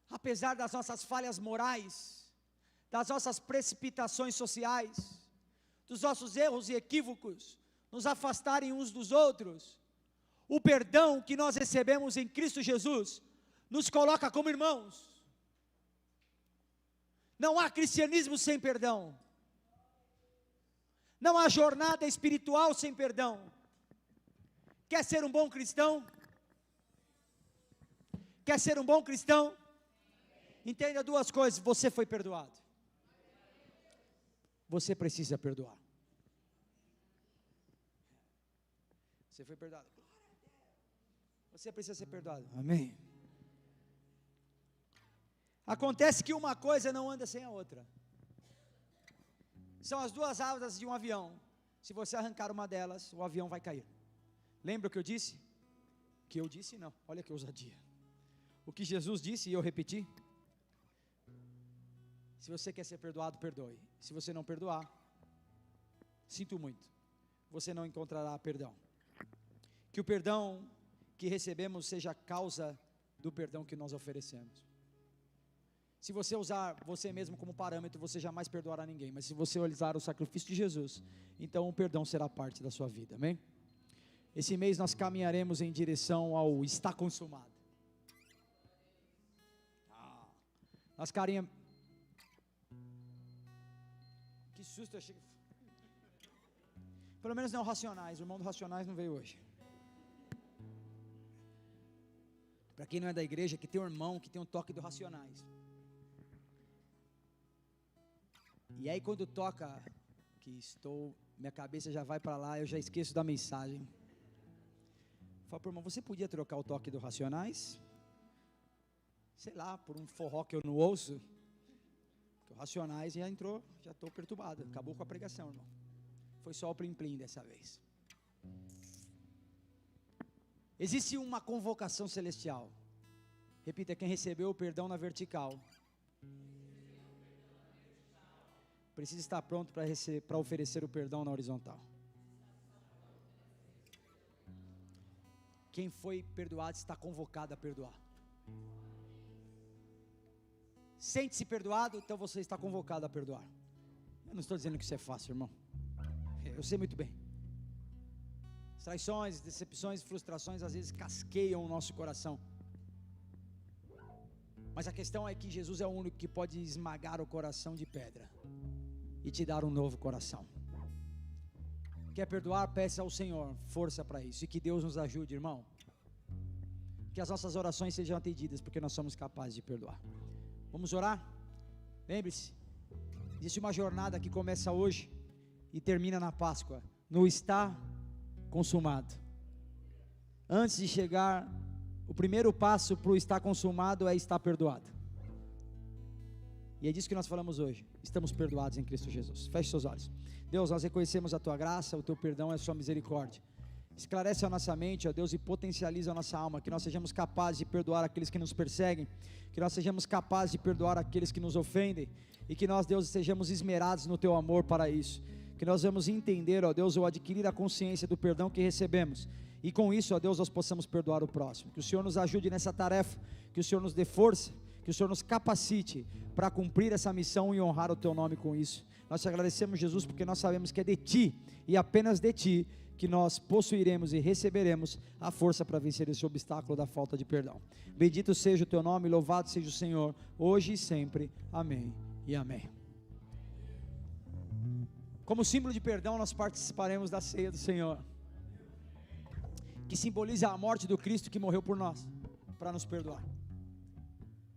Apesar das nossas falhas morais, das nossas precipitações sociais, dos nossos erros e equívocos nos afastarem uns dos outros, o perdão que nós recebemos em Cristo Jesus nos coloca como irmãos. Não há cristianismo sem perdão. Não há jornada espiritual sem perdão. Quer ser um bom cristão? Quer ser um bom cristão? Entenda duas coisas: você foi perdoado. Você precisa perdoar. Você foi perdoado. Você precisa ser perdoado. Amém. Acontece que uma coisa não anda sem a outra. São as duas asas de um avião. Se você arrancar uma delas, o avião vai cair. Lembra o que eu disse? O que eu disse não, olha que ousadia. O que Jesus disse e eu repeti: se você quer ser perdoado, perdoe. Se você não perdoar, sinto muito, você não encontrará perdão. Que o perdão que recebemos seja causa do perdão que nós oferecemos. Se você usar você mesmo como parâmetro, você jamais perdoará ninguém. Mas se você usar o sacrifício de Jesus, então o perdão será parte da sua vida, amém? Esse mês nós caminharemos em direção ao está consumado. Nós carinha... Que susto, eu achei... Pelo menos não é o Racionais, o irmão do Racionais não veio hoje. Para quem não é da igreja, que tem um irmão que tem um toque do Racionais. E aí quando toca, minha cabeça já vai para lá, eu já esqueço da mensagem. Fala pro irmão, você podia trocar o toque do Racionais? Sei lá, por um forró que eu não ouço. Porque o Racionais já entrou, já estou perturbado, acabou com a pregação, irmão. Foi só o plim-plim dessa vez. Existe uma convocação celestial. Repita, quem recebeu o perdão na vertical precisa estar pronto para oferecer o perdão na horizontal. Quem foi perdoado está convocado a perdoar. Sente-se perdoado, então você está convocado a perdoar. Eu não estou dizendo que isso é fácil, irmão. Eu sei muito bem. Traições, decepções, frustrações às vezes casqueiam o nosso coração. Mas a questão é que Jesus é o único que pode esmagar o coração de pedra e te dar um novo coração. Quer perdoar? Peça ao Senhor força para isso, e que Deus nos ajude, irmão. Que as nossas orações sejam atendidas, porque nós somos capazes de perdoar. Vamos orar? Lembre-se, existe uma jornada que começa hoje e termina na Páscoa, no está consumado. Antes de chegar, o primeiro passo para o estar consumado é estar perdoado. E é disso que nós falamos hoje. Estamos perdoados em Cristo Jesus. Feche seus olhos. Deus, nós reconhecemos a Tua graça, o Teu perdão e a Sua misericórdia. Esclarece a nossa mente, ó Deus, e potencializa a nossa alma, que nós sejamos capazes de perdoar aqueles que nos perseguem, que nós sejamos capazes de perdoar aqueles que nos ofendem, e que nós, Deus, sejamos esmerados no Teu amor para isso, que nós vamos entender, ó Deus, ou adquirir a consciência do perdão que recebemos, e com isso, ó Deus, nós possamos perdoar o próximo. Que o Senhor nos ajude nessa tarefa, que o Senhor nos dê força, que o Senhor nos capacite para cumprir essa missão e honrar o Teu nome com isso. Nós te agradecemos, Jesus, porque nós sabemos que é de Ti, e apenas de Ti, que nós possuiremos e receberemos a força para vencer esse obstáculo da falta de perdão. Bendito seja o Teu nome, louvado seja o Senhor, hoje e sempre. Amém e amém. Como símbolo de perdão, nós participaremos da ceia do Senhor, que simboliza a morte do Cristo que morreu por nós, para nos perdoar.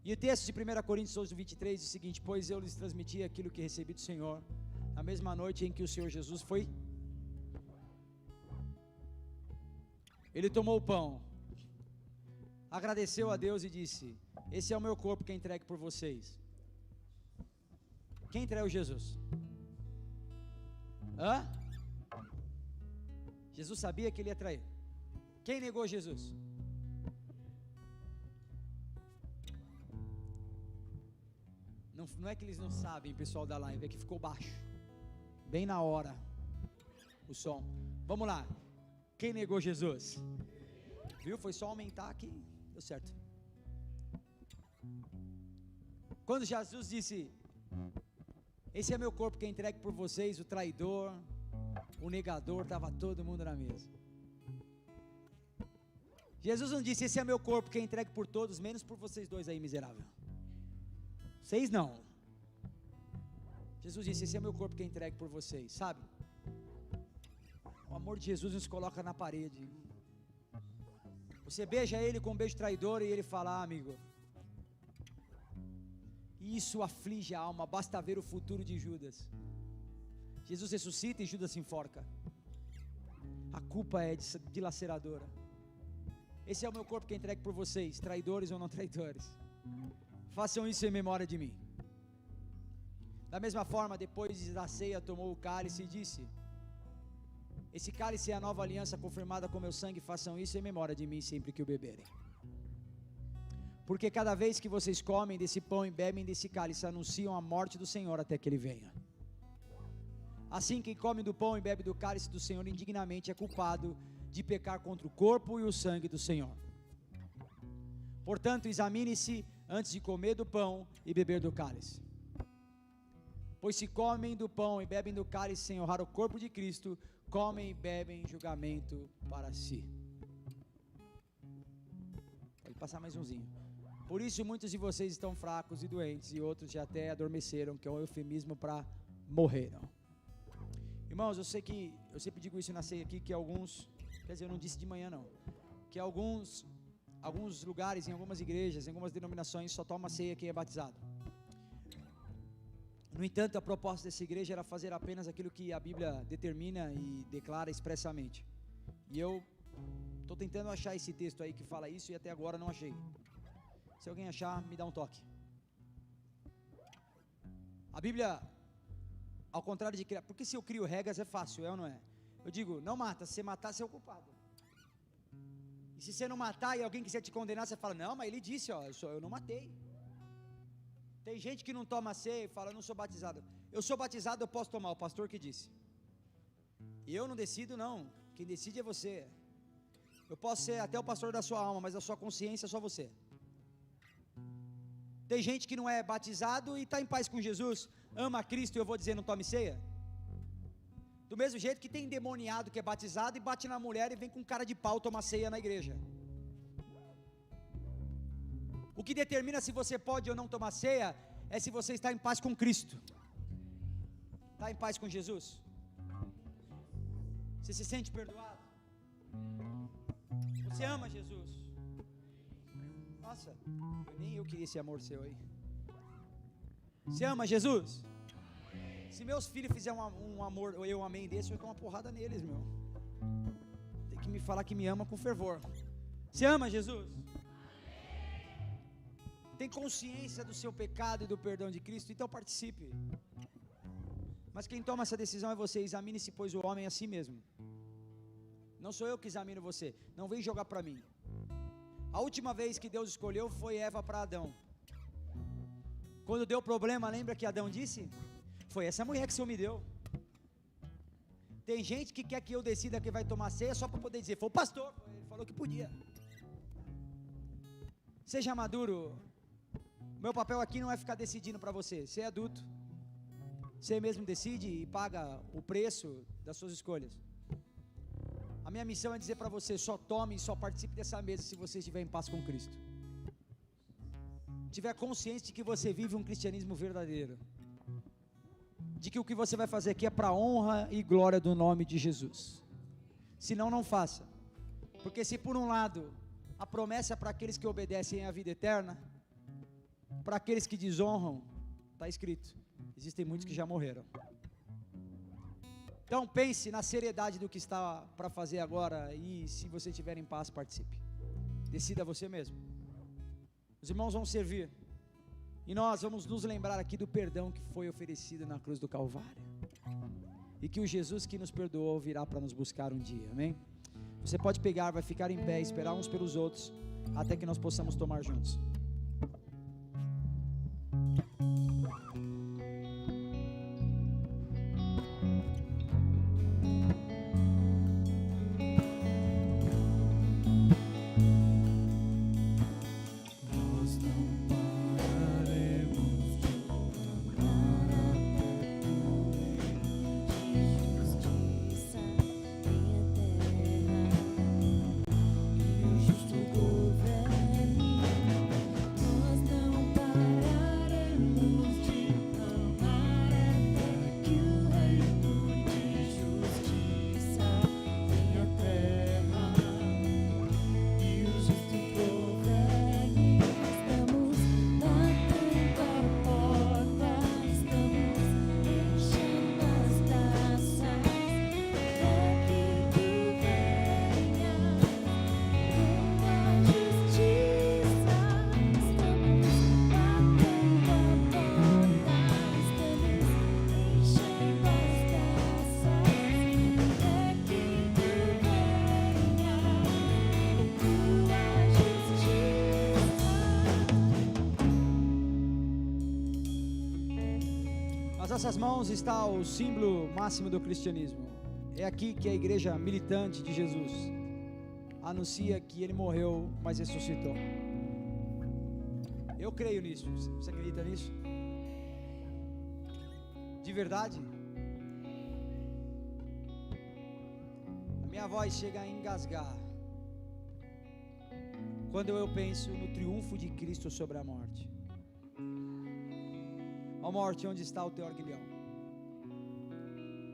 E o texto de 1 Coríntios 11:23 diz o seguinte: pois eu lhes transmiti aquilo que recebi do Senhor, na mesma noite em que o Senhor Jesus foi. Ele tomou o pão, agradeceu a Deus e disse: esse é o meu corpo que é entregue por vocês. Quem traiu Jesus? Jesus sabia que ele ia trair. Quem negou Jesus? Não é que eles não sabem, pessoal da live, é que ficou baixo, bem na hora, o som. Vamos lá. Quem negou Jesus? Viu? Foi só aumentar aqui, deu certo. Quando Jesus disse: esse é meu corpo que é entregue por vocês, o traidor, o negador, estava todo mundo na mesa. Jesus não disse: esse é meu corpo que é entregue por todos, menos por vocês dois aí, miserável. Vocês não. Jesus disse: esse é meu corpo que é entregue por vocês, sabe? O amor de Jesus nos coloca na parede. Você beija ele com um beijo traidor e ele fala: amigo, isso aflige a alma, basta ver o futuro de Judas. Jesus ressuscita e Judas se enforca. A culpa é dilaceradora. Esse é o meu corpo que é entregue por vocês, traidores ou não traidores. Façam isso em memória de mim. Da mesma forma, depois da ceia, tomou o cálice e disse: esse cálice é a nova aliança confirmada com meu sangue, façam isso em memória de mim sempre que o beberem. Porque cada vez que vocês comem desse pão e bebem desse cálice, anunciam a morte do Senhor até que Ele venha. Assim, quem come do pão e bebe do cálice do Senhor indignamente é culpado de pecar contra o corpo e o sangue do Senhor. Portanto, examine-se antes de comer do pão e beber do cálice. Pois se comem do pão e bebem do cálice sem honrar o corpo de Cristo, comem e bebem julgamento para si. Pode passar mais umzinho. Por isso muitos de vocês estão fracos e doentes, e outros já até adormeceram, que é um eufemismo para morreram. Irmãos, eu sei que, eu sempre digo isso na ceia aqui, que alguns, quer dizer, eu não disse de manhã não, que alguns lugares, em algumas igrejas, em algumas denominações, só toma ceia quem é batizado. No entanto, a proposta dessa igreja era fazer apenas aquilo que a Bíblia determina e declara expressamente. E eu estou tentando achar esse texto aí que fala isso, e até agora não achei. Se alguém achar, me dá um toque. A Bíblia, ao contrário de criar, porque se eu crio regras é fácil, é ou não é? Eu digo, não mata, se você matar, você é o culpado. E se você não matar e alguém quiser te condenar, você fala, não, mas ele disse, ó, eu não matei. Tem gente que não toma ceia e fala, eu não sou batizado. Eu sou batizado, eu posso tomar, o pastor que disse. E eu não decido não, quem decide é você. Eu posso ser até o pastor da sua alma, mas a sua consciência é só você. Tem gente que não é batizado e está em paz com Jesus, ama Cristo, e eu vou dizer, não tome ceia. Do mesmo jeito que tem endemoniado que é batizado e bate na mulher e vem com cara de pau tomar ceia na igreja. O que determina se você pode ou não tomar ceia é se você está em paz com Cristo. Está em paz com Jesus? Você se sente perdoado? Você ama Jesus? Nossa, nem eu queria esse amor seu aí. Você ama Jesus? Se meus filhos fizerem um amor, ou eu um amém desse, eu vou dar uma porrada neles, meu. Tem que me falar que me ama com fervor. Você ama Jesus? Tem consciência do seu pecado e do perdão de Cristo? Então participe. Mas quem toma essa decisão é você. Examine-se, pois, o homem a si mesmo. Não sou eu que examino você. Não vem jogar para mim. A última vez que Deus escolheu foi Eva para Adão. Quando deu problema, lembra que Adão disse? Foi essa mulher que o Senhor me deu. Tem gente que quer que eu decida quem vai tomar ceia só para poder dizer, foi o pastor, ele falou que podia. Seja maduro. Meu papel aqui não é ficar decidindo para você. Você é adulto. Você mesmo decide e paga o preço das suas escolhas. A minha missão é dizer para você, só tome e só participe dessa mesa se você estiver em paz com Cristo. Tiver consciência de que você vive um cristianismo verdadeiro. De que o que você vai fazer aqui é para a honra e glória do nome de Jesus. Senão, não faça. Porque se por um lado, a promessa é para aqueles que obedecem é a vida eterna, para aqueles que desonram, está escrito, existem muitos que já morreram. Então pense na seriedade do que está para fazer agora, e se você estiver em paz, participe. Decida você mesmo. Os irmãos vão servir, e nós vamos nos lembrar aqui do perdão que foi oferecido na cruz do Calvário, e que o Jesus que nos perdoou virá para nos buscar um dia, amém? Você pode pegar, vai ficar em pé, esperar uns pelos outros, até que nós possamos tomar juntos. Nas nossas mãos está o símbolo máximo do cristianismo. É aqui que a igreja militante de Jesus anuncia que ele morreu, mas ressuscitou. Eu creio nisso. Você acredita nisso? De verdade? A minha voz chega a engasgar quando eu penso no triunfo de Cristo sobre a morte. Ó morte, onde está o teu aguilhão?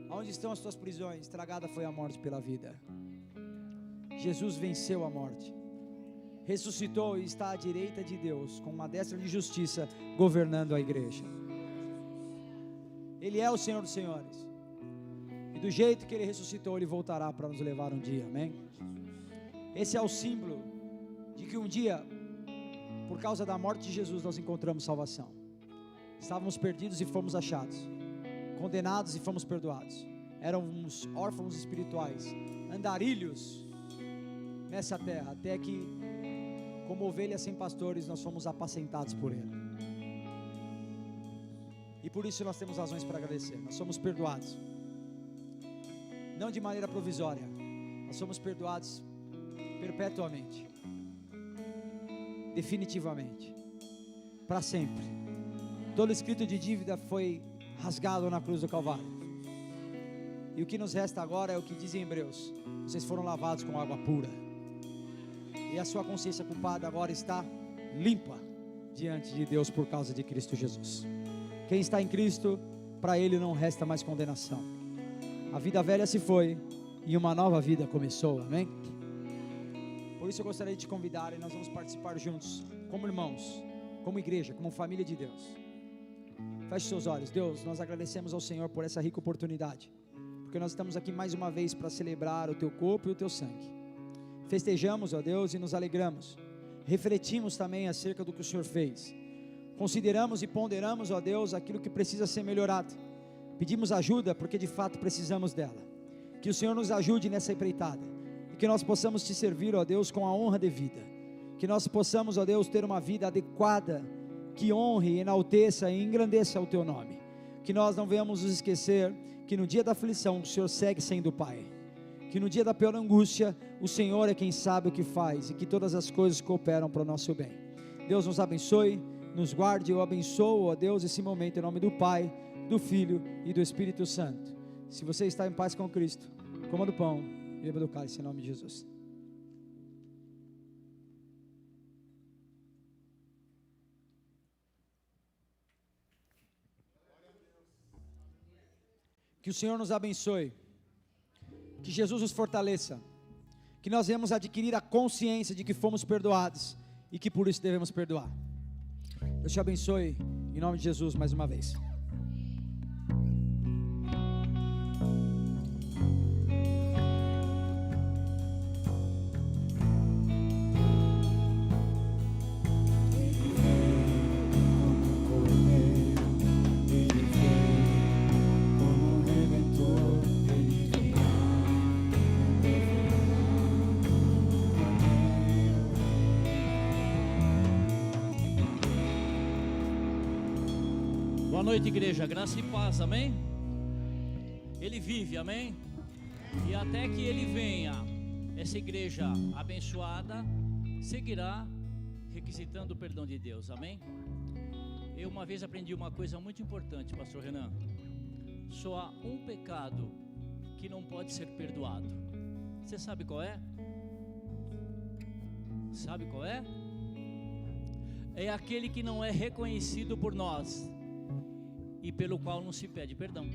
Onde estão as tuas prisões? Estragada foi a morte pela vida. Jesus venceu a morte, ressuscitou e está à direita de Deus, com uma destra de justiça, governando a igreja. Ele é o Senhor dos Senhores, e do jeito que Ele ressuscitou, Ele voltará para nos levar um dia, amém? Esse é o símbolo de que um dia, por causa da morte de Jesus, nós encontramos salvação. Estávamos perdidos e fomos achados, condenados e fomos perdoados. Éramos órfãos espirituais, andarilhos nessa terra, até que, como ovelhas sem pastores, nós fomos apacentados por Ele. E por isso nós temos razões para agradecer. Nós somos perdoados, não de maneira provisória, nós somos perdoados perpetuamente, definitivamente, para sempre. Todo escrito de dívida foi rasgado na cruz do Calvário, e o que nos resta agora é o que diz em Hebreus: vocês foram lavados com água pura, e a sua consciência culpada agora está limpa diante de Deus por causa de Cristo Jesus. Quem está em Cristo, para ele não resta mais condenação. A vida velha se foi e uma nova vida começou, amém? Por isso eu gostaria de te convidar, e nós vamos participar juntos, como irmãos, como igreja, como família de Deus. Feche seus olhos. Deus, nós agradecemos ao Senhor por essa rica oportunidade, porque nós estamos aqui mais uma vez para celebrar o teu corpo e o teu sangue. Festejamos, ó Deus, e nos alegramos. Refletimos também acerca do que o Senhor fez. Consideramos e ponderamos, ó Deus, aquilo que precisa ser melhorado. Pedimos ajuda porque de fato precisamos dela. Que o Senhor nos ajude nessa empreitada, e que nós possamos te servir, ó Deus, com a honra devida. Que nós possamos, ó Deus, ter uma vida adequada, que honre, enalteça e engrandeça o teu nome. Que nós não venhamos nos esquecer que no dia da aflição o Senhor segue sendo o Pai, que no dia da pior angústia o Senhor é quem sabe o que faz, e que todas as coisas cooperam para o nosso bem. Deus nos abençoe, nos guarde. Eu abençoo, ó Deus, esse momento em nome do Pai, do Filho e do Espírito Santo. Se você está em paz com Cristo, coma do pão e beba do cálice em nome de Jesus. Que o Senhor nos abençoe, que Jesus nos fortaleça, que nós venhamos adquirir a consciência de que fomos perdoados e que por isso devemos perdoar. Deus te abençoe, em nome de Jesus, mais uma vez. Boa noite, igreja, graça e paz, amém? Ele vive, amém? E até que Ele venha, essa igreja abençoada seguirá requisitando o perdão de Deus, amém? Eu uma vez aprendi uma coisa muito importante, pastor Renan: só há um pecado que não pode ser perdoado. Você sabe qual é? Sabe qual é? É aquele que não é reconhecido por nós e pelo qual não se pede perdão.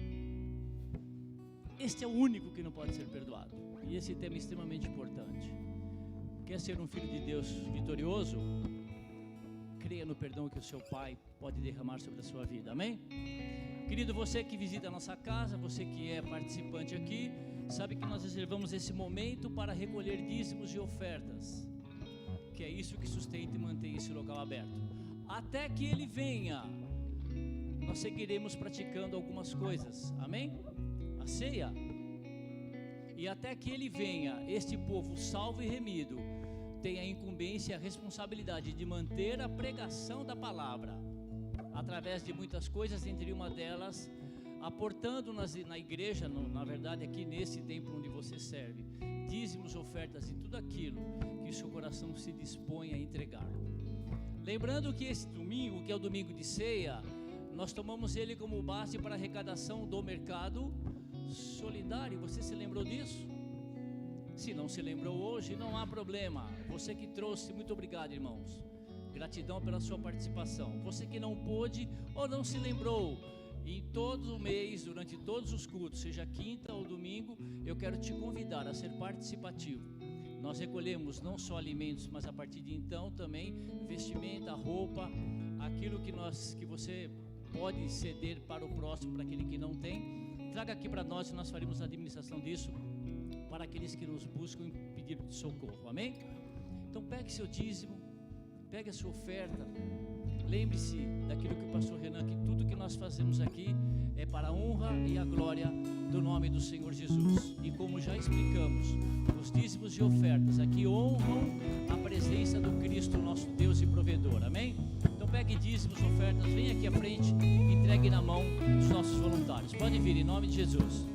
Este é o único que não pode ser perdoado. E esse tema é extremamente importante. Quer ser um filho de Deus vitorioso? Creia no perdão que o seu Pai pode derramar sobre a sua vida, amém? Querido, você que visita a nossa casa, você que é participante aqui, sabe que nós reservamos esse momento para recolher dízimos e ofertas, que é isso que sustenta e mantém esse local aberto. Até que Ele venha, nós seguiremos praticando algumas coisas, amém? A ceia. E até que Ele venha, este povo salvo e remido tem a incumbência e a responsabilidade de manter a pregação da palavra, através de muitas coisas, entre uma delas, aportando na igreja, na verdade aqui nesse templo onde você serve, dízimos, ofertas e tudo aquilo que o seu coração se dispõe a entregar. Lembrando que esse domingo, que é o domingo de ceia, nós tomamos ele como base para a arrecadação do mercado solidário. Você se lembrou disso? Se não se lembrou hoje, não há problema. Você que trouxe, muito obrigado, irmãos. Gratidão pela sua participação. Você que não pôde ou não se lembrou, em todo o mês, durante todos os cultos, seja quinta ou domingo, eu quero te convidar a ser participativo. Nós recolhemos não só alimentos, mas a partir de então também vestimenta, roupa, aquilo que você pode ceder para o próximo, para aquele que não tem. Traga aqui para nós e nós faremos a administração disso para aqueles que nos buscam em pedido de socorro, amém? Então pegue seu dízimo, pegue a sua oferta, lembre-se daquilo que o pastor Renan, que tudo que nós fazemos aqui é para a honra e a glória do nome do Senhor Jesus. E como já explicamos, os dízimos e ofertas aqui honram a presença do Cristo, nosso Deus e provedor, amém? Então pegue dízimos, ofertas, venha aqui à frente, entregue na mão dos nossos voluntários. Pode vir, em nome de Jesus.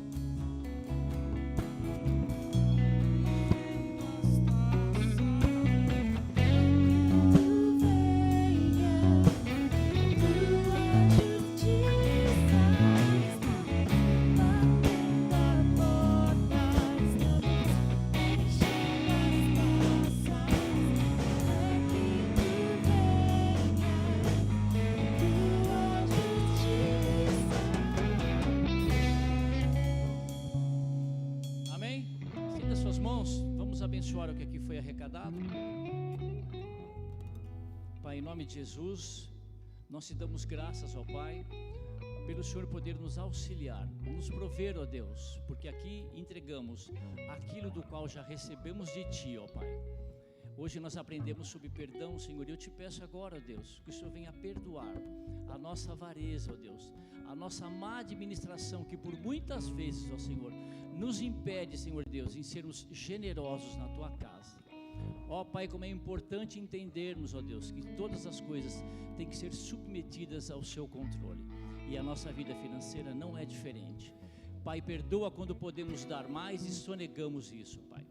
Abençoar o que aqui foi arrecadado. Pai, em nome de Jesus, nós te damos graças, ó Pai, pelo Senhor poder nos auxiliar, nos prover, ó Deus, porque aqui entregamos aquilo do qual já recebemos de Ti, ó Pai. Hoje nós aprendemos sobre perdão, Senhor, e eu te peço agora, ó Deus, que o Senhor venha perdoar a nossa avareza, ó Deus, a nossa má administração, que por muitas vezes, ó Senhor, nos impede, Senhor Deus, em sermos generosos na Tua casa. Ó Pai, como é importante entendermos, ó Deus, que todas as coisas têm que ser submetidas ao Seu controle, e a nossa vida financeira não é diferente. Pai, perdoa quando podemos dar mais e sonegamos isso, Pai.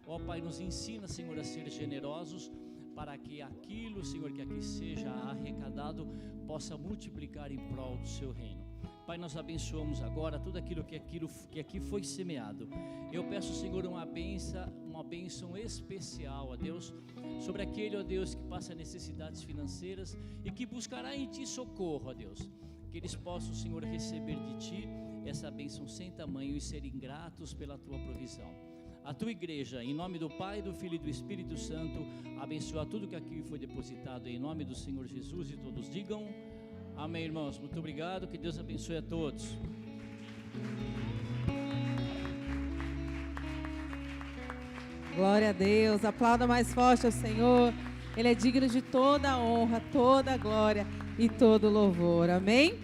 Ó Pai, nos ensina, Senhor, a ser generosos, para que aquilo, Senhor, que aqui seja arrecadado, possa multiplicar em prol do Seu reino. Pai, nós abençoamos agora tudo aquilo que aqui foi semeado. Eu peço, Senhor, uma bênção especial, ó Deus, sobre aquele, ó Deus, que passa necessidades financeiras e que buscará em Ti socorro, ó Deus. Que eles possam, Senhor, receber de Ti essa bênção sem tamanho e serem gratos pela Tua provisão. A Tua igreja, em nome do Pai, do Filho e do Espírito Santo, abençoa tudo que aqui foi depositado em nome do Senhor Jesus, e todos digam amém, irmãos. Muito obrigado, que Deus abençoe a todos. Glória a Deus, aplauda mais forte ao Senhor. Ele é digno de toda a honra, toda a glória e todo o louvor, amém?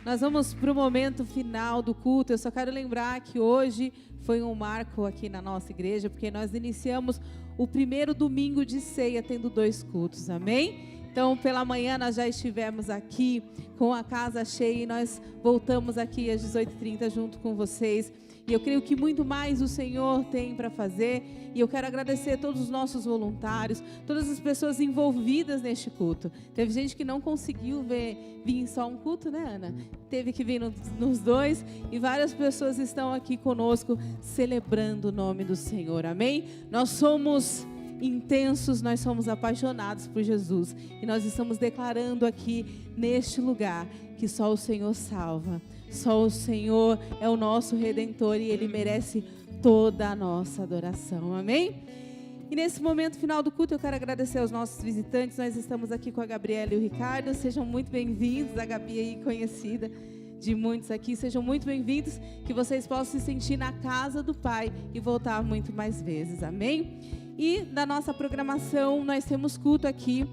Nós vamos para o momento final do culto. Eu só quero lembrar que hoje foi um marco aqui na nossa igreja, porque nós iniciamos o primeiro domingo de ceia tendo 2 cultos, amém? Então, pela manhã nós já estivemos aqui com a casa cheia e nós voltamos aqui às 18h30 junto com vocês. E eu creio que muito mais o Senhor tem para fazer. E eu quero agradecer a todos os nossos voluntários, todas as pessoas envolvidas neste culto. Teve gente que não conseguiu vir em só um culto, né, Ana? Teve que vir nos 2. E várias pessoas estão aqui conosco celebrando o nome do Senhor, amém? Nós somos intensos, nós somos apaixonados por Jesus e nós estamos declarando aqui neste lugar que só o Senhor salva, só o Senhor é o nosso Redentor e Ele merece toda a nossa adoração, amém? E nesse momento final do culto eu quero agradecer aos nossos visitantes. Nós estamos aqui com a Gabriela e o Ricardo, sejam muito bem-vindos. A Gabi aí conhecida de muitos aqui, sejam muito bem-vindos, que vocês possam se sentir na casa do Pai e voltar muito mais vezes, amém? E da nossa programação, nós temos culto aqui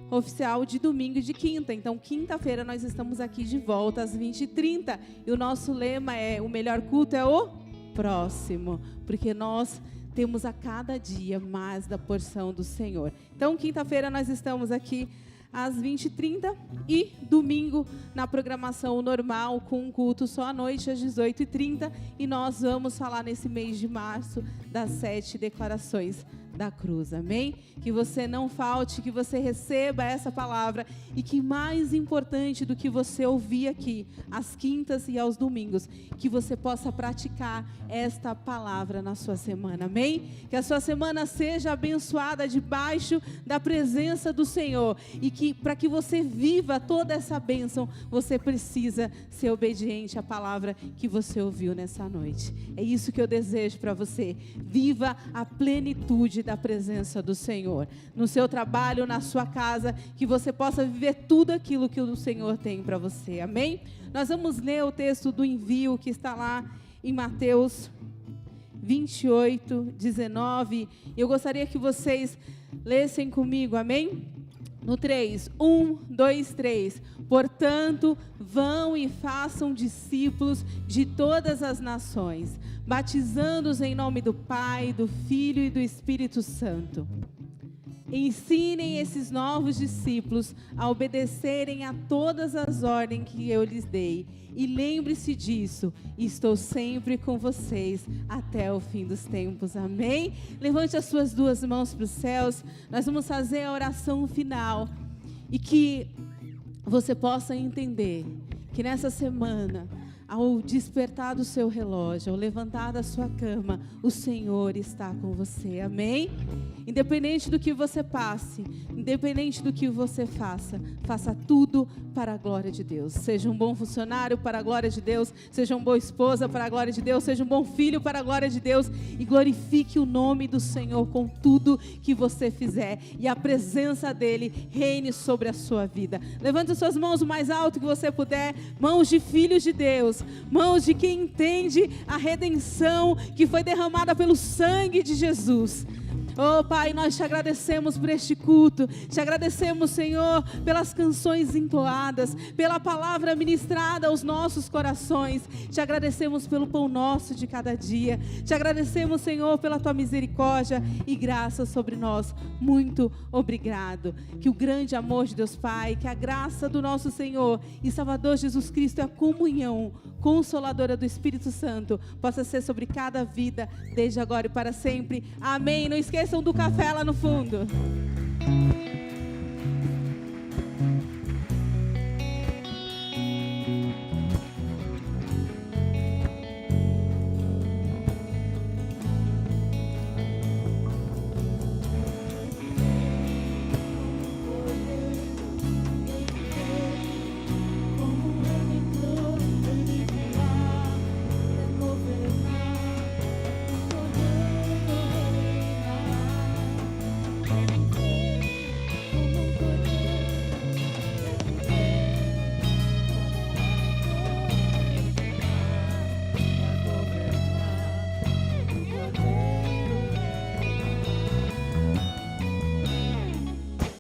oficial de domingo e de quinta. Então, quinta-feira nós estamos aqui de volta às 20h30. E o nosso lema é: o melhor culto é o próximo. Porque nós temos a cada dia mais da porção do Senhor. Então, quinta-feira nós estamos aqui às 20h30 e domingo na programação normal, com um culto só à noite às 18h30. E nós vamos falar nesse mês de março das 7 declarações da cruz, amém? Que você não falte, que você receba essa palavra e que mais importante do que você ouvir aqui, às quintas e aos domingos, que você possa praticar esta palavra na sua semana, amém? Que a sua semana seja abençoada debaixo da presença do Senhor e que para que você viva toda essa bênção, você precisa ser obediente à palavra que você ouviu nessa noite. É isso que eu desejo para você. Viva a plenitude da presença do Senhor. No seu trabalho, na sua casa, que você possa viver tudo aquilo que o Senhor tem para você. Amém? Nós vamos ler o texto do envio que está lá em Mateus 28, 19. Eu gostaria que vocês lessem comigo, amém? No 3, 1, 2, 3. Portanto, vão e façam discípulos de todas as nações, batizando-os em nome do Pai, do Filho e do Espírito Santo. Ensinem esses novos discípulos a obedecerem a todas as ordens que eu lhes dei. E lembre-se disso, estou sempre com vocês até o fim dos tempos. Amém? Levante as suas duas mãos para os céus. Nós vamos fazer a oração final. E que você possa entender que nessa semana, ao despertar do seu relógio, ao levantar da sua cama, o Senhor está com você, amém? Independente do que você passe, independente do que você faça, faça tudo para a glória de Deus. Seja um bom funcionário para a glória de Deus, seja uma boa esposa para a glória de Deus, seja um bom filho para a glória de Deus e glorifique o nome do Senhor com tudo que você fizer e a presença dEle reine sobre a sua vida. Levante as suas mãos o mais alto que você puder, mãos de filhos de Deus, mãos de quem entende a redenção que foi derramada pelo sangue de Jesus. Oh Pai, nós te agradecemos por este culto, te agradecemos, Senhor, pelas canções entoadas, pela palavra ministrada aos nossos corações, te agradecemos pelo pão nosso de cada dia, te agradecemos, Senhor, pela tua misericórdia e graça sobre nós. Muito obrigado. Que o grande amor de Deus Pai, que a graça do nosso Senhor e Salvador Jesus Cristo e a comunhão consoladora do Espírito Santo possa ser sobre cada vida, desde agora e para sempre. Amém. Não esqueçam do café lá no fundo.